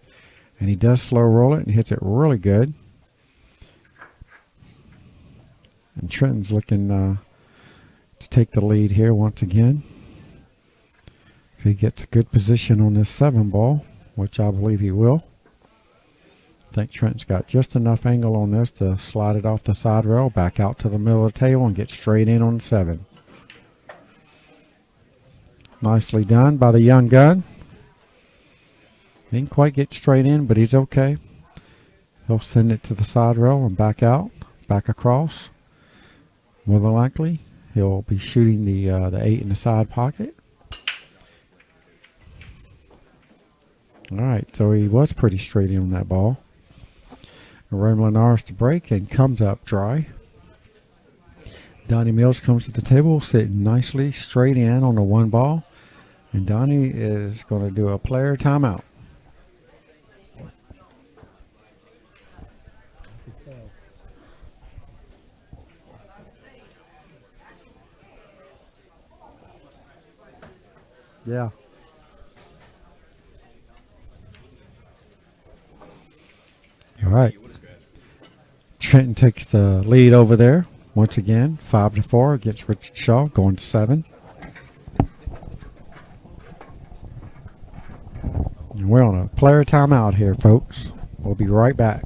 And he does slow roll it and hits it really good. And Trenton's looking to take the lead here once again. If he gets a good position on this 7 ball, which I believe he will. I think Trenton's got just enough angle on this to slide it off the side rail, back out to the middle of the table, and get straight in on the 7. Nicely done by the young gun. Didn't quite get straight in, but he's okay. He'll send it to the side rail and back out, back across. More than likely, he'll be shooting the 8 in the side pocket. All right, so he was pretty straight in on that ball. Raymond Linares to break and comes up dry. Donny Mills comes to the table, sitting nicely straight in on the 1 ball. And Donny is going to do a player timeout. Yeah. All right. Trenton takes the lead over there once again, 5-4 against Richard Shaw, going to 7. And we're on a player timeout here, folks. We'll be right back.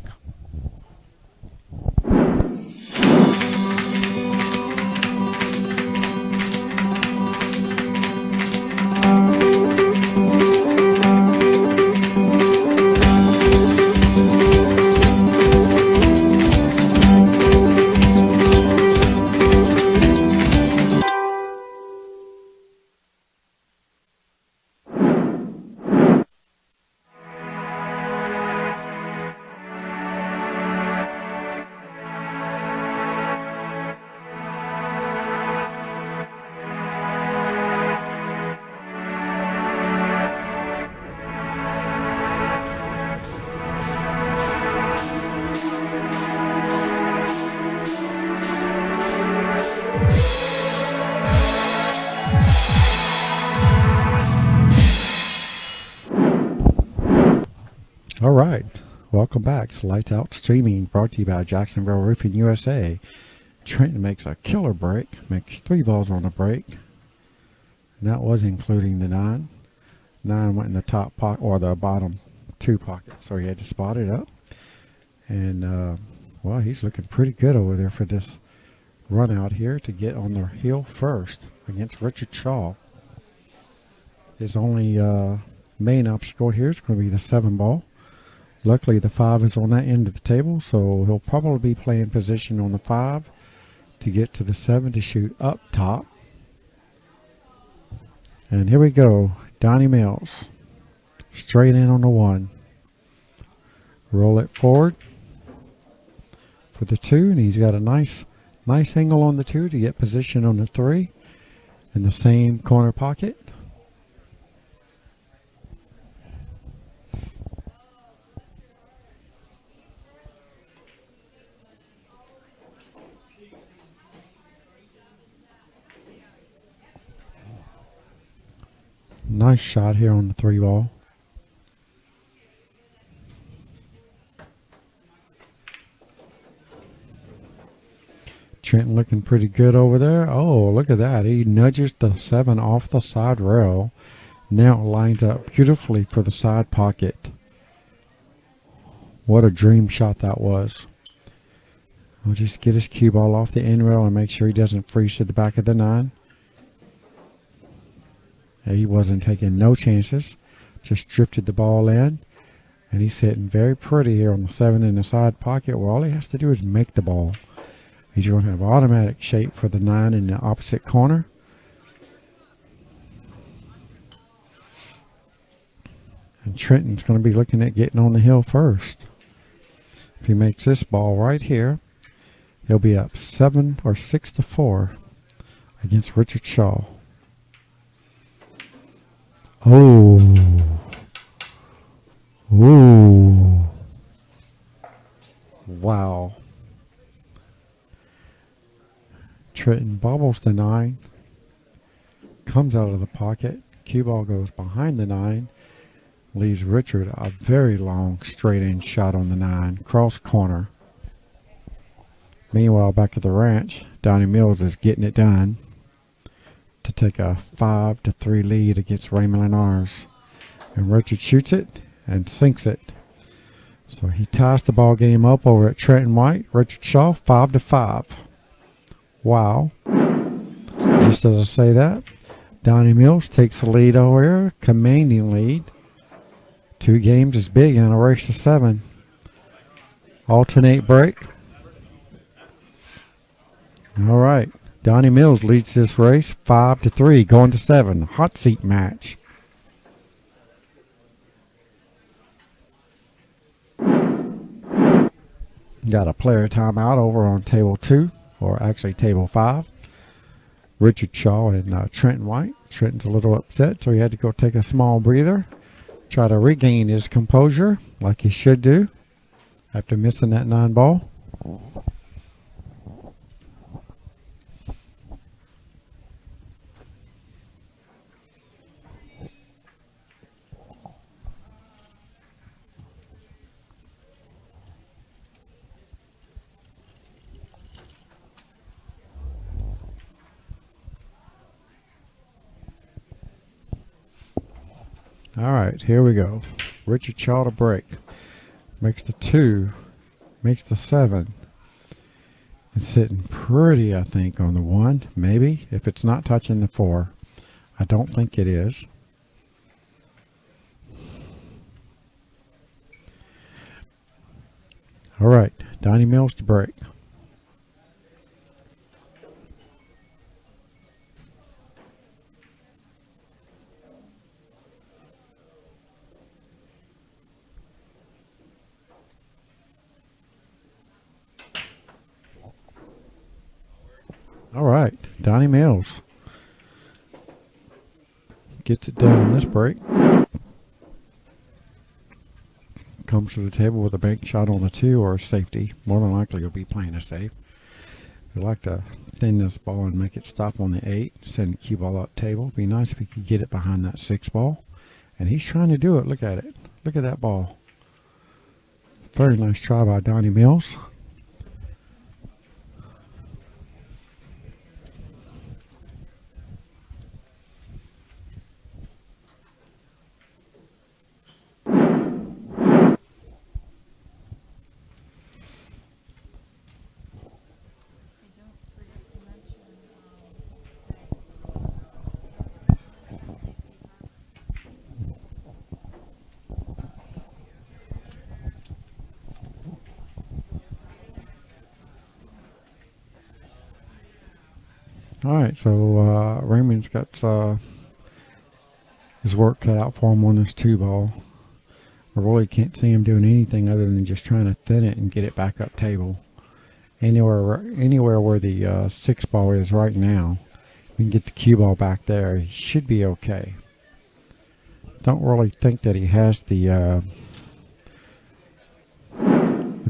All right, welcome back. It's Lights Out Streaming, brought to you by Jacksonville Roofing USA. Trenton makes a killer break, makes 3 balls on the break, And that was including the 9. 9 went in the top pocket, or the bottom 2 pockets, so he had to spot it up. And well, he's looking pretty good over there for this run out here to get on the hill first against Richard Shaw. His only main obstacle here is going to be the 7 ball. Luckily, the 5 is on that end of the table, so he'll probably be playing position on the 5 to get to the 7 to shoot up top. And here we go, Donny Mills, straight in on the 1. Roll it forward for the 2, and he's got a nice angle on the 2 to get position on the 3 in the same corner pocket. Nice shot here on the 3 ball. Trenton looking pretty good over there. Oh, look at that. He nudges the 7 off the side rail. Now it lines up beautifully for the side pocket. What a dream shot that was. We'll just get his cue ball off the end rail and make sure he doesn't freeze to the back of the 9. He wasn't taking no chances. Just drifted the ball in. And he's sitting very pretty here on the 7 in the side pocket, where all he has to do is make the ball. He's going to have automatic shape for the 9 in the opposite corner. And Trenton's going to be looking at getting on the hill first. If he makes this ball right here, he'll be up 7 or 6 to 4 against Richard Shaw. Oh. Ooh. Wow. Trenton bobbles the 9, comes out of the pocket, cue ball goes behind the 9, leaves Richard a very long straight-in shot on the 9, cross corner. Meanwhile, back at the ranch, Donny Mills is getting it done to take a 5 to 3 lead against Raymond Linares. And Richard shoots it and sinks it. So he ties the ball game up over at Trenton White. Richard Shaw, 5 to 5. Wow. Just as I say that, Donny Mills takes the lead over here, commanding lead. 2 games is big in a race to 7. Alternate break. All right. Donny Mills leads this race 5 to 3, going to 7. Hot seat match. Got a player timeout over on table 2. Or actually table 5. Richard Shaw and Trenton White. Trenton's a little upset, so he had to go take a small breather. Try to regain his composure like he should do after missing that 9 ball. All right, here we go. Richard Shaw to break. Makes the 2. Makes the 7. It's sitting pretty, I think, on the 1. Maybe, if it's not touching the 4. I don't think it is. All right, Donny Mills to break. All right, Donny Mills gets it done on this break. Comes to the table with a bank shot on the 2 or a safety. More than likely he'll be playing a safe. We'd like to thin this ball and make it stop on the 8. Send the cue ball up table. Be nice if he could get it behind that 6 ball. And he's trying to do it. Look at it. Look at that ball. Very nice try by Donny Mills. All right, so Raymond's got his work cut out for him on this 2-ball. I really can't see him doing anything other than just trying to thin it and get it back up table. Anywhere where the 6-ball is right now, we can get the cue ball back there. He should be okay. Don't really think that he has the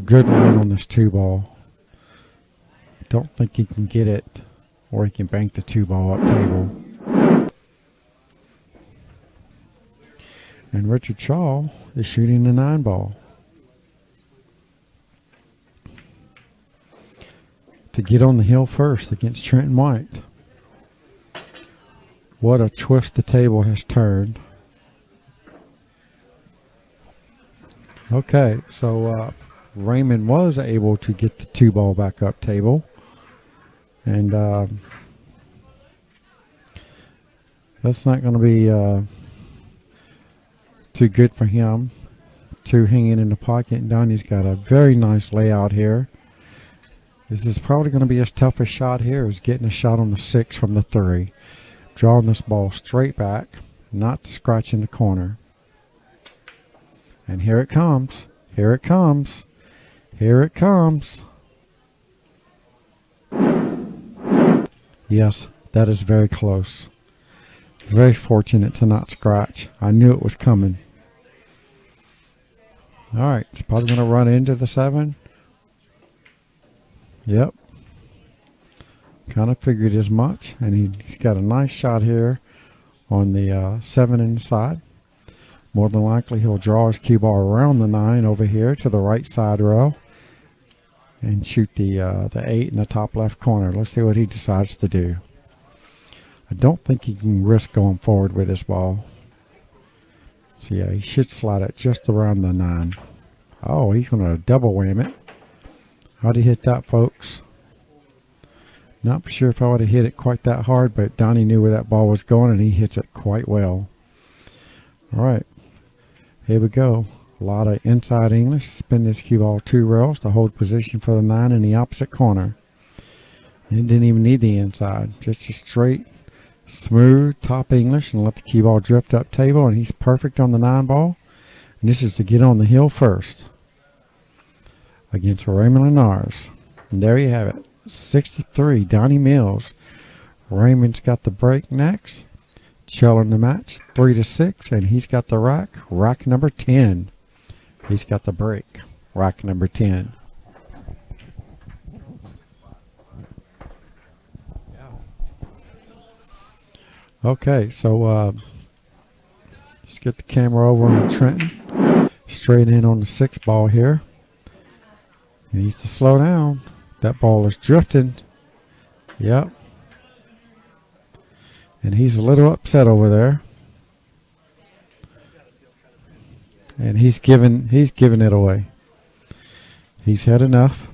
good line on this 2-ball. Don't think he can get it, or he can bank the 2-ball up table. And Richard Shaw is shooting the 9-ball. To get on the hill first against Trenton White. What a twist the table has turned. Okay, so Raymond was able to get the 2-ball back up table. And that's not going to be too good for him. 2 hanging in the pocket, and Donny's got a very nice layout here. This is probably going to be his toughest shot here, is getting a shot on the 6 from the 3. Drawing this ball straight back, not to scratch in the corner. And here it comes. Here it comes. Here it comes. Yes, that is very close. Very fortunate to not scratch. I knew it was coming. All right, it's probably going to run into the 7. Yep. Kind of figured as much. And he's got a nice shot here on the 7 inside. More than likely he'll draw his cue ball around the 9 over here to the right side row and shoot the 8 in the top left corner. Let's see what he decides to do. I don't think he can risk going forward with this ball. So yeah, he should slide it just around the 9. Oh, he's going to double wham it. How'd he hit that, folks? Not for sure if I would have hit it quite that hard, but Donny knew where that ball was going, and he hits it quite well. All right, here we go. A lot of inside English. Spin this cue ball 2 rails to hold position for the 9 in the opposite corner. And it didn't even need the inside. Just a straight, smooth top English, and let the cue ball drift up table, and he's perfect on the 9-ball. And this is to get on the hill first against Raymond Linares. And there you have it. 63, Donny Mills. Raymond's got the break next. Chilling the match 3-6, and he's got the rack number 10. He's got the break, rack number 10. Okay, so let's get the camera over on Trenton. Straight in on the 6-ball here. He needs to slow down. That ball is drifting. Yep. And he's a little upset over there. And he's giving it away. He's had enough.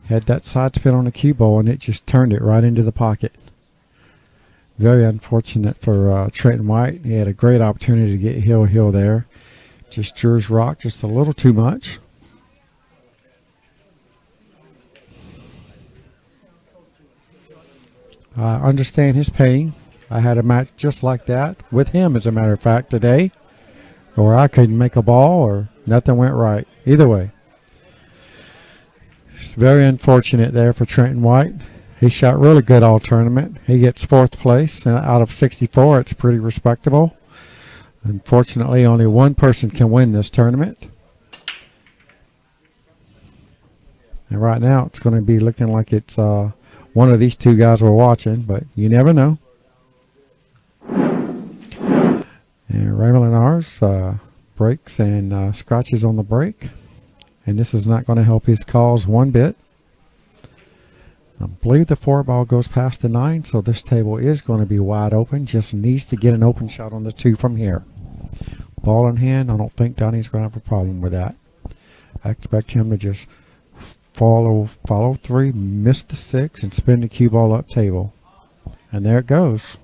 Had that side spin on the cue ball, and it just turned it right into the pocket. Very unfortunate for Trenton White. He had a great opportunity to get hill there. Just drew his rock just a little too much. I understand his pain. I had a match just like that with him, as a matter of fact, today, where I couldn't make a ball or nothing went right. Either way, it's very unfortunate there for Trenton White. He shot really good all tournament. He gets 4th place out of 64. It's pretty respectable. Unfortunately, only one person can win this tournament. And right now, it's going to be looking like it's one of these 2 guys we're watching, but you never know. And Raymond Linares breaks and scratches on the break. And this is not going to help his cause one bit. I believe the 4-ball goes past the 9, so this table is going to be wide open. Just needs to get an open shot on the 2 from here. Ball in hand, I don't think Donny's going to have a problem with that. I expect him to just follow 3, miss the 6, and spin the cue ball up table. And there it goes.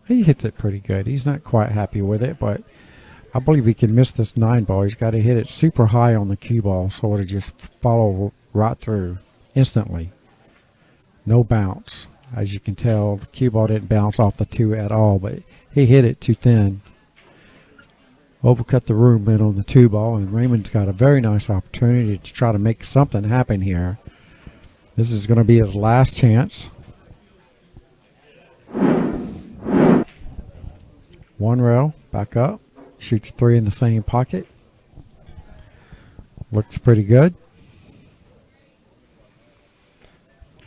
He hits it pretty good. He's not quite happy with it, but I believe he can miss this 9 ball. He's got to hit it super high on the cue ball so it'll just follow right through instantly. No bounce. As you can tell, the cue ball didn't bounce off the 2 at all, but he hit it too thin. Overcut the room in on the 2 ball, and Raymond's got a very nice opportunity to try to make something happen here. This is going to be his last chance. 1 rail, back up. Shoot the 3 in the same pocket. Looks pretty good.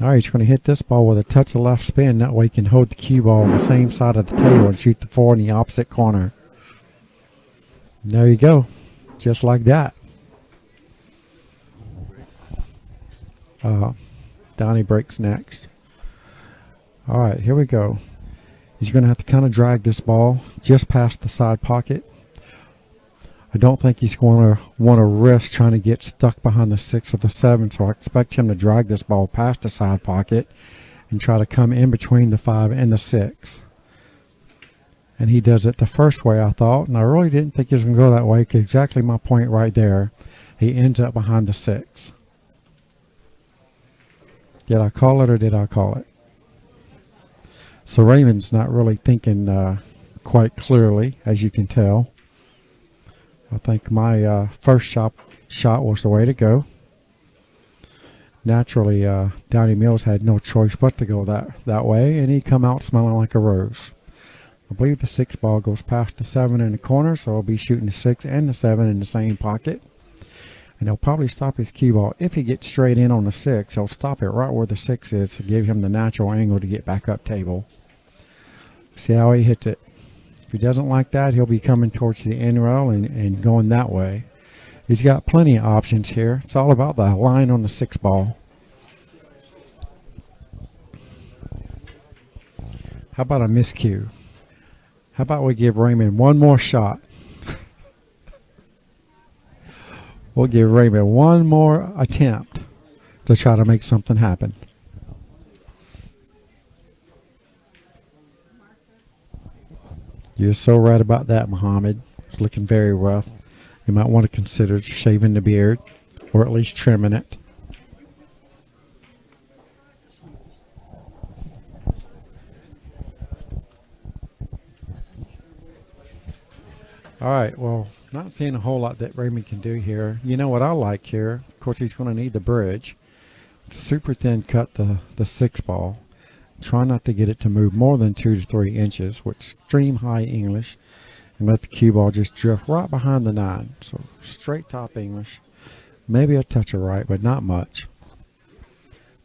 All right, he's going to hit this ball with a touch of left spin. That way he can hold the cue ball on the same side of the table and shoot the 4 in the opposite corner. And there you go. Just like that. Donny breaks next. All right, here we go. He's going to have to kind of drag this ball just past the side pocket. I don't think he's going to want to risk trying to get stuck behind the 6 or the 7, so I expect him to drag this ball past the side pocket and try to come in between the 5 and the 6. And he does it the first way, I thought, and I really didn't think he was going to go that way. Exactly my point right there. He ends up behind the 6. Did I call it or did I call it? So Raymond's not really thinking quite clearly, as you can tell. I think my first shot was the way to go. Naturally, Donny Mills had no choice but to go that way, and he come out smelling like a rose. I believe the 6 ball goes past the 7 in the corner, so he'll be shooting the 6 and the 7 in the same pocket. And he'll probably stop his cue ball. If he gets straight in on the 6, he'll stop it right where the 6 is to give him the natural angle to get back up table. See how he hits it. If he doesn't like that, he'll be coming towards the end rail and going that way. He's got plenty of options here. It's all about the line on the 6 ball. How about a miscue? How about we give Raymond one more shot? We'll give Raymond one more attempt to try to make something happen. You're so right about that, Muhammad. It's looking very rough. You might want to consider shaving the beard, or at least trimming it. All right, well, not seeing a whole lot that Raymond can do here. You know what I like here? Of course, he's going to need the bridge. Super thin cut the 6 ball. Try not to get it to move more than 2 to 3 inches with extreme high English, and let the cue ball just drift right behind the 9. So straight top English, maybe a touch of right, but not much.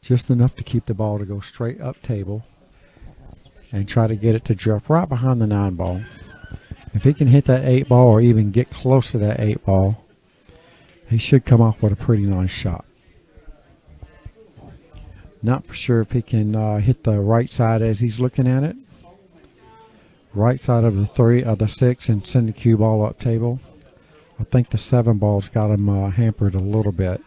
Just enough to keep the ball to go straight up table, and try to get it to drift right behind the 9 ball. If he can hit that 8 ball or even get close to that 8 ball, he should come off with a pretty nice shot. Not for sure if he can hit the right side as he's looking at it. Right side of the 3 of the 6 and send the cue ball up table. I think the 7 ball's got him hampered a little bit.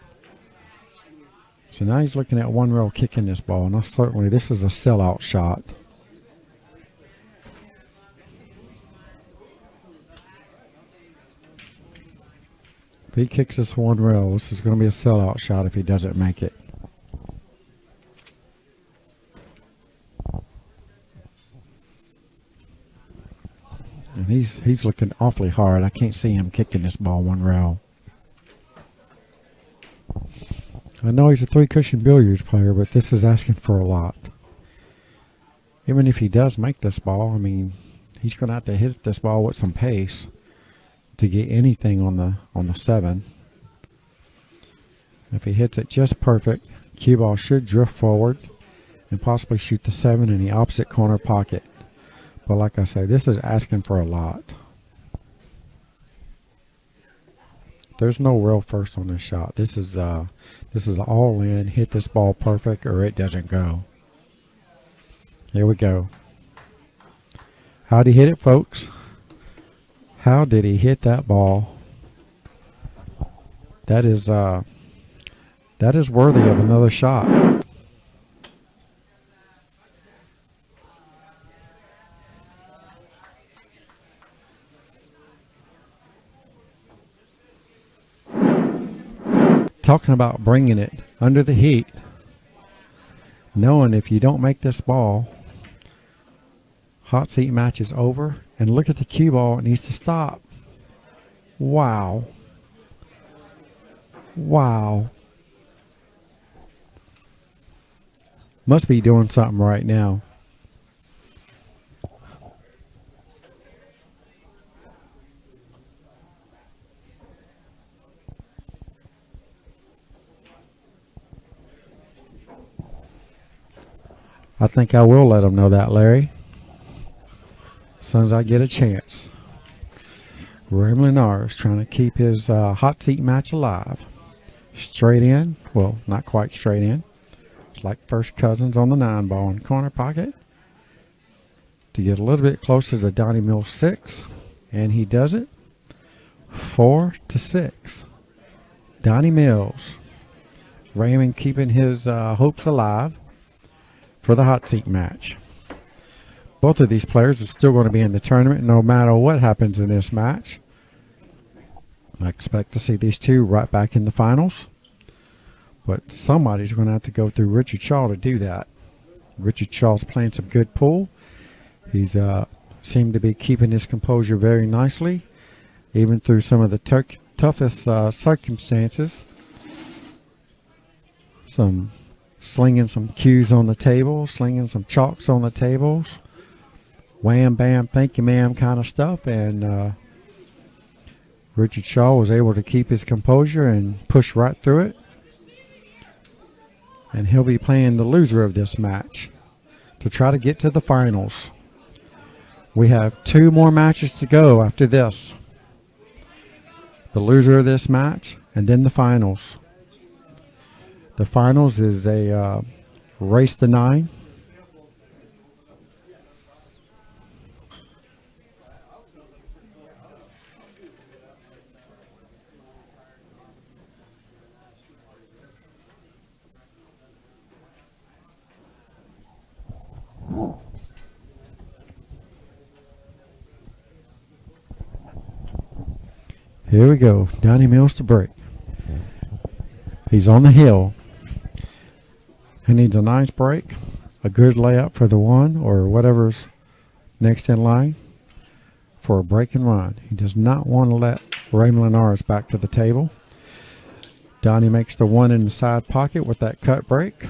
So now he's looking at 1 rail kicking this ball, and certainly this is a sellout shot. If he kicks this 1 rail, this is going to be a sellout shot if he doesn't make it. And he's looking awfully hard. I can't see him kicking this ball 1 rail. I know he's a 3-cushion billiards player, but this is asking for a lot. Even if he does make this ball, I mean, he's going to have to hit this ball with some pace to get anything on the 7. If he hits it just perfect, cue ball should drift forward and possibly shoot the 7 in the opposite corner pocket. But like I say, this is asking for a lot. There's no real first on this shot. This is all in. Hit this ball perfect or it doesn't go. Here we go. How'd he hit it, folks? How did he hit that ball? That is worthy of another shot. talking about bringing it under the heat, knowing if you don't make this ball, hot seat match is over. And look at the cue ball, it needs to stop. Wow. Wow. Must be doing something right now. I think I will let them know that, Larry. As soon as I get a chance. Raymond Linares trying to keep his hot seat match alive. Straight in. Well, not quite straight in. It's like first cousins on the 9 ball in corner pocket. To get a little bit closer to Donny Mills 6. And he does it. 4-6. Donny Mills. Raymond keeping his hopes alive for the hot seat match. Both of these players are still going to be in the tournament no matter what happens in this match. I expect to see these two right back in the finals. But somebody's going to have to go through Richard Shaw to do that. Richard Shaw's playing some good pool. He's seemed to be keeping his composure very nicely, even through some of the toughest circumstances. Slinging some cues on the table, slinging some chalks on the tables, wham, bam, thank you, ma'am kind of stuff. And Richard Shaw was able to keep his composure and push right through it. And he'll be playing the loser of this match to try to get to the finals. We have 2 more matches to go after this. The loser of this match and then the finals. The finals is a race to 9. Here we go. Donny Mills to break. He's on the hill. He needs a nice break, a good layup for the 1 or whatever's next in line for a break and run. He does not want to let Raymond Linares back to the table. Donny makes the 1 in the side pocket with that cut break.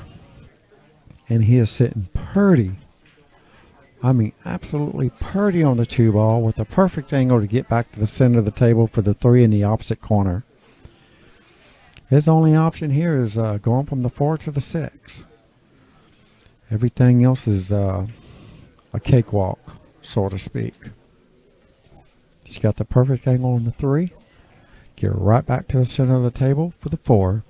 And he is sitting purty. I mean, absolutely purty on the 2 ball with the perfect angle to get back to the center of the table for the 3 in the opposite corner. His only option here is going from the 4 to the 6. Everything else is a cakewalk, so to speak. He's got the perfect angle on the 3. Get right back to the center of the table for the 4.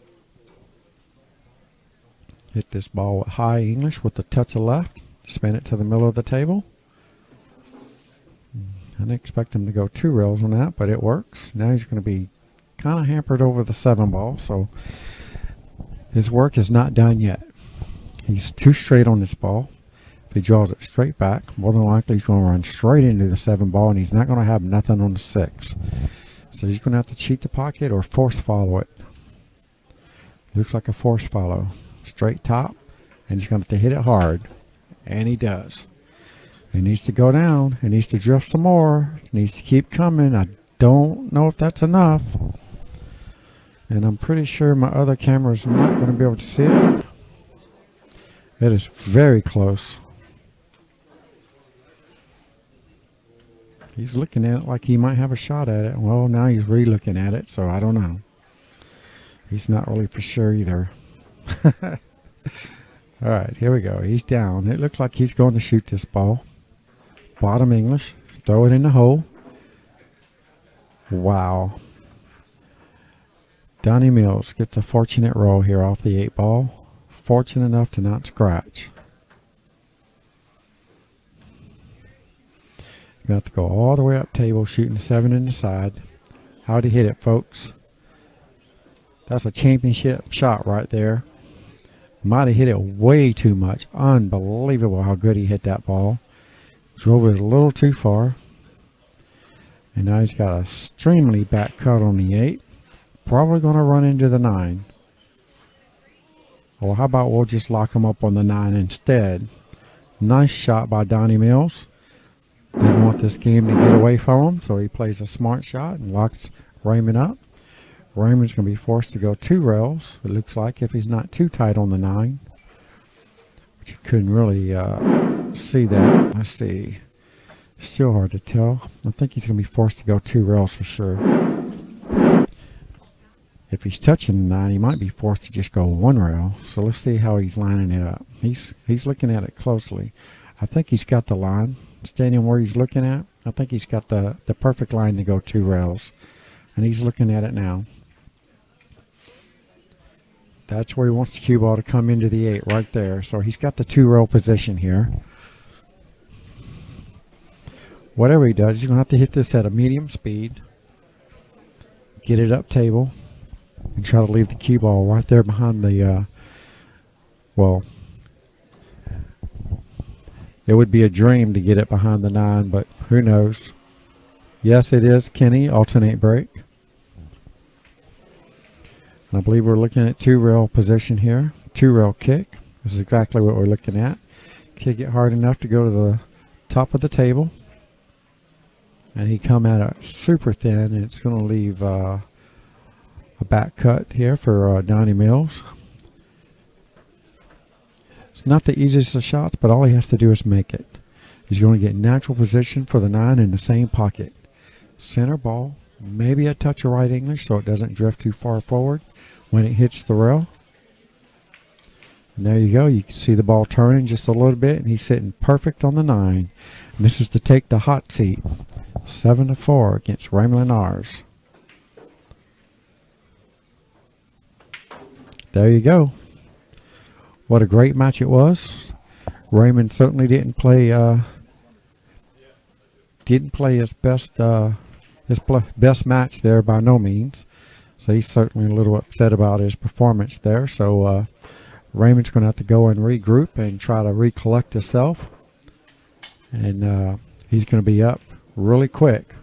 Hit this ball with high English with the touch of left. Spin it to the middle of the table. I didn't expect him to go 2 rails on that, but it works. Now he's going to be kind of hampered over the 7 ball, so his work is not done yet. He's too straight on this ball. If he draws it straight back, more than likely he's going to run straight into the 7 ball, and he's not going to have nothing on the 6. So he's going to have to cheat the pocket or force follow it. Looks like a force follow. Straight top, and he's going to have to hit it hard. And he does. He needs to go down. He needs to drift some more. He needs to keep coming. I don't know if that's enough. And I'm pretty sure my other camera's not going to be able to see it. It is very close. He's looking at it like he might have a shot at it. Well, now he's re-looking at it, so I don't know. He's not really for sure either. All right, here we go. He's down. It looks like he's going to shoot this ball. Bottom English. Throw it in the hole. Wow. Donny Mills gets a fortunate roll here off the 8 ball. Fortunate enough to not scratch. You have to go all the way up table, shooting 7 in the side. How'd he hit it, folks? That's a championship shot right there. Might have hit it way too much. Unbelievable how good he hit that ball. Drove it a little too far. And now he's got a extremely back cut on the 8. Probably going to run into the 9. Well, how about we'll just lock him up on the 9 instead. Nice shot by Donny Mills. Didn't want this game to get away from him, so he plays a smart shot and locks Raymond up. Raymond's going to be forced to go 2 rails, it looks like, if he's not too tight on the 9. But you couldn't really see that. Let's see. Still hard to tell. I think he's going to be forced to go 2 rails for sure. If he's touching the 9, he might be forced to just go 1 rail. So let's see how he's lining it up. He's looking at it closely. I think he's got the line. Standing where he's looking at, I think he's got the perfect line to go 2 rails. And he's looking at it now. That's where he wants the cue ball to come into the 8 right there. So he's got the 2 rail position here. Whatever he does, he's going to have to hit this at a medium speed. Get it up table. And try to leave the cue ball right there behind the, well, it would be a dream to get it behind the 9, but who knows. Yes, it is Kenny, alternate break. And I believe we're looking at 2 rail position here. 2 rail kick. This is exactly what we're looking at. Kick it hard enough to go to the top of the table. And he come at it super thin, and it's going to leave a back cut here for Donny Mills. It's not the easiest of shots, but all he has to do is make it. He's going to get natural position for the 9 in the same pocket. Center ball, maybe a touch of right English so it doesn't drift too far forward when it hits the rail. And there you go. You can see the ball turning just a little bit, and he's sitting perfect on the 9. And this is to take the hot seat. 7-4 against Raymond Linares. There you go. What a great match it was. Raymond certainly didn't play his best best match there by no means. So he's certainly a little upset about his performance there. So Raymond's going to have to go and regroup and try to recollect himself. And he's going to be up really quick.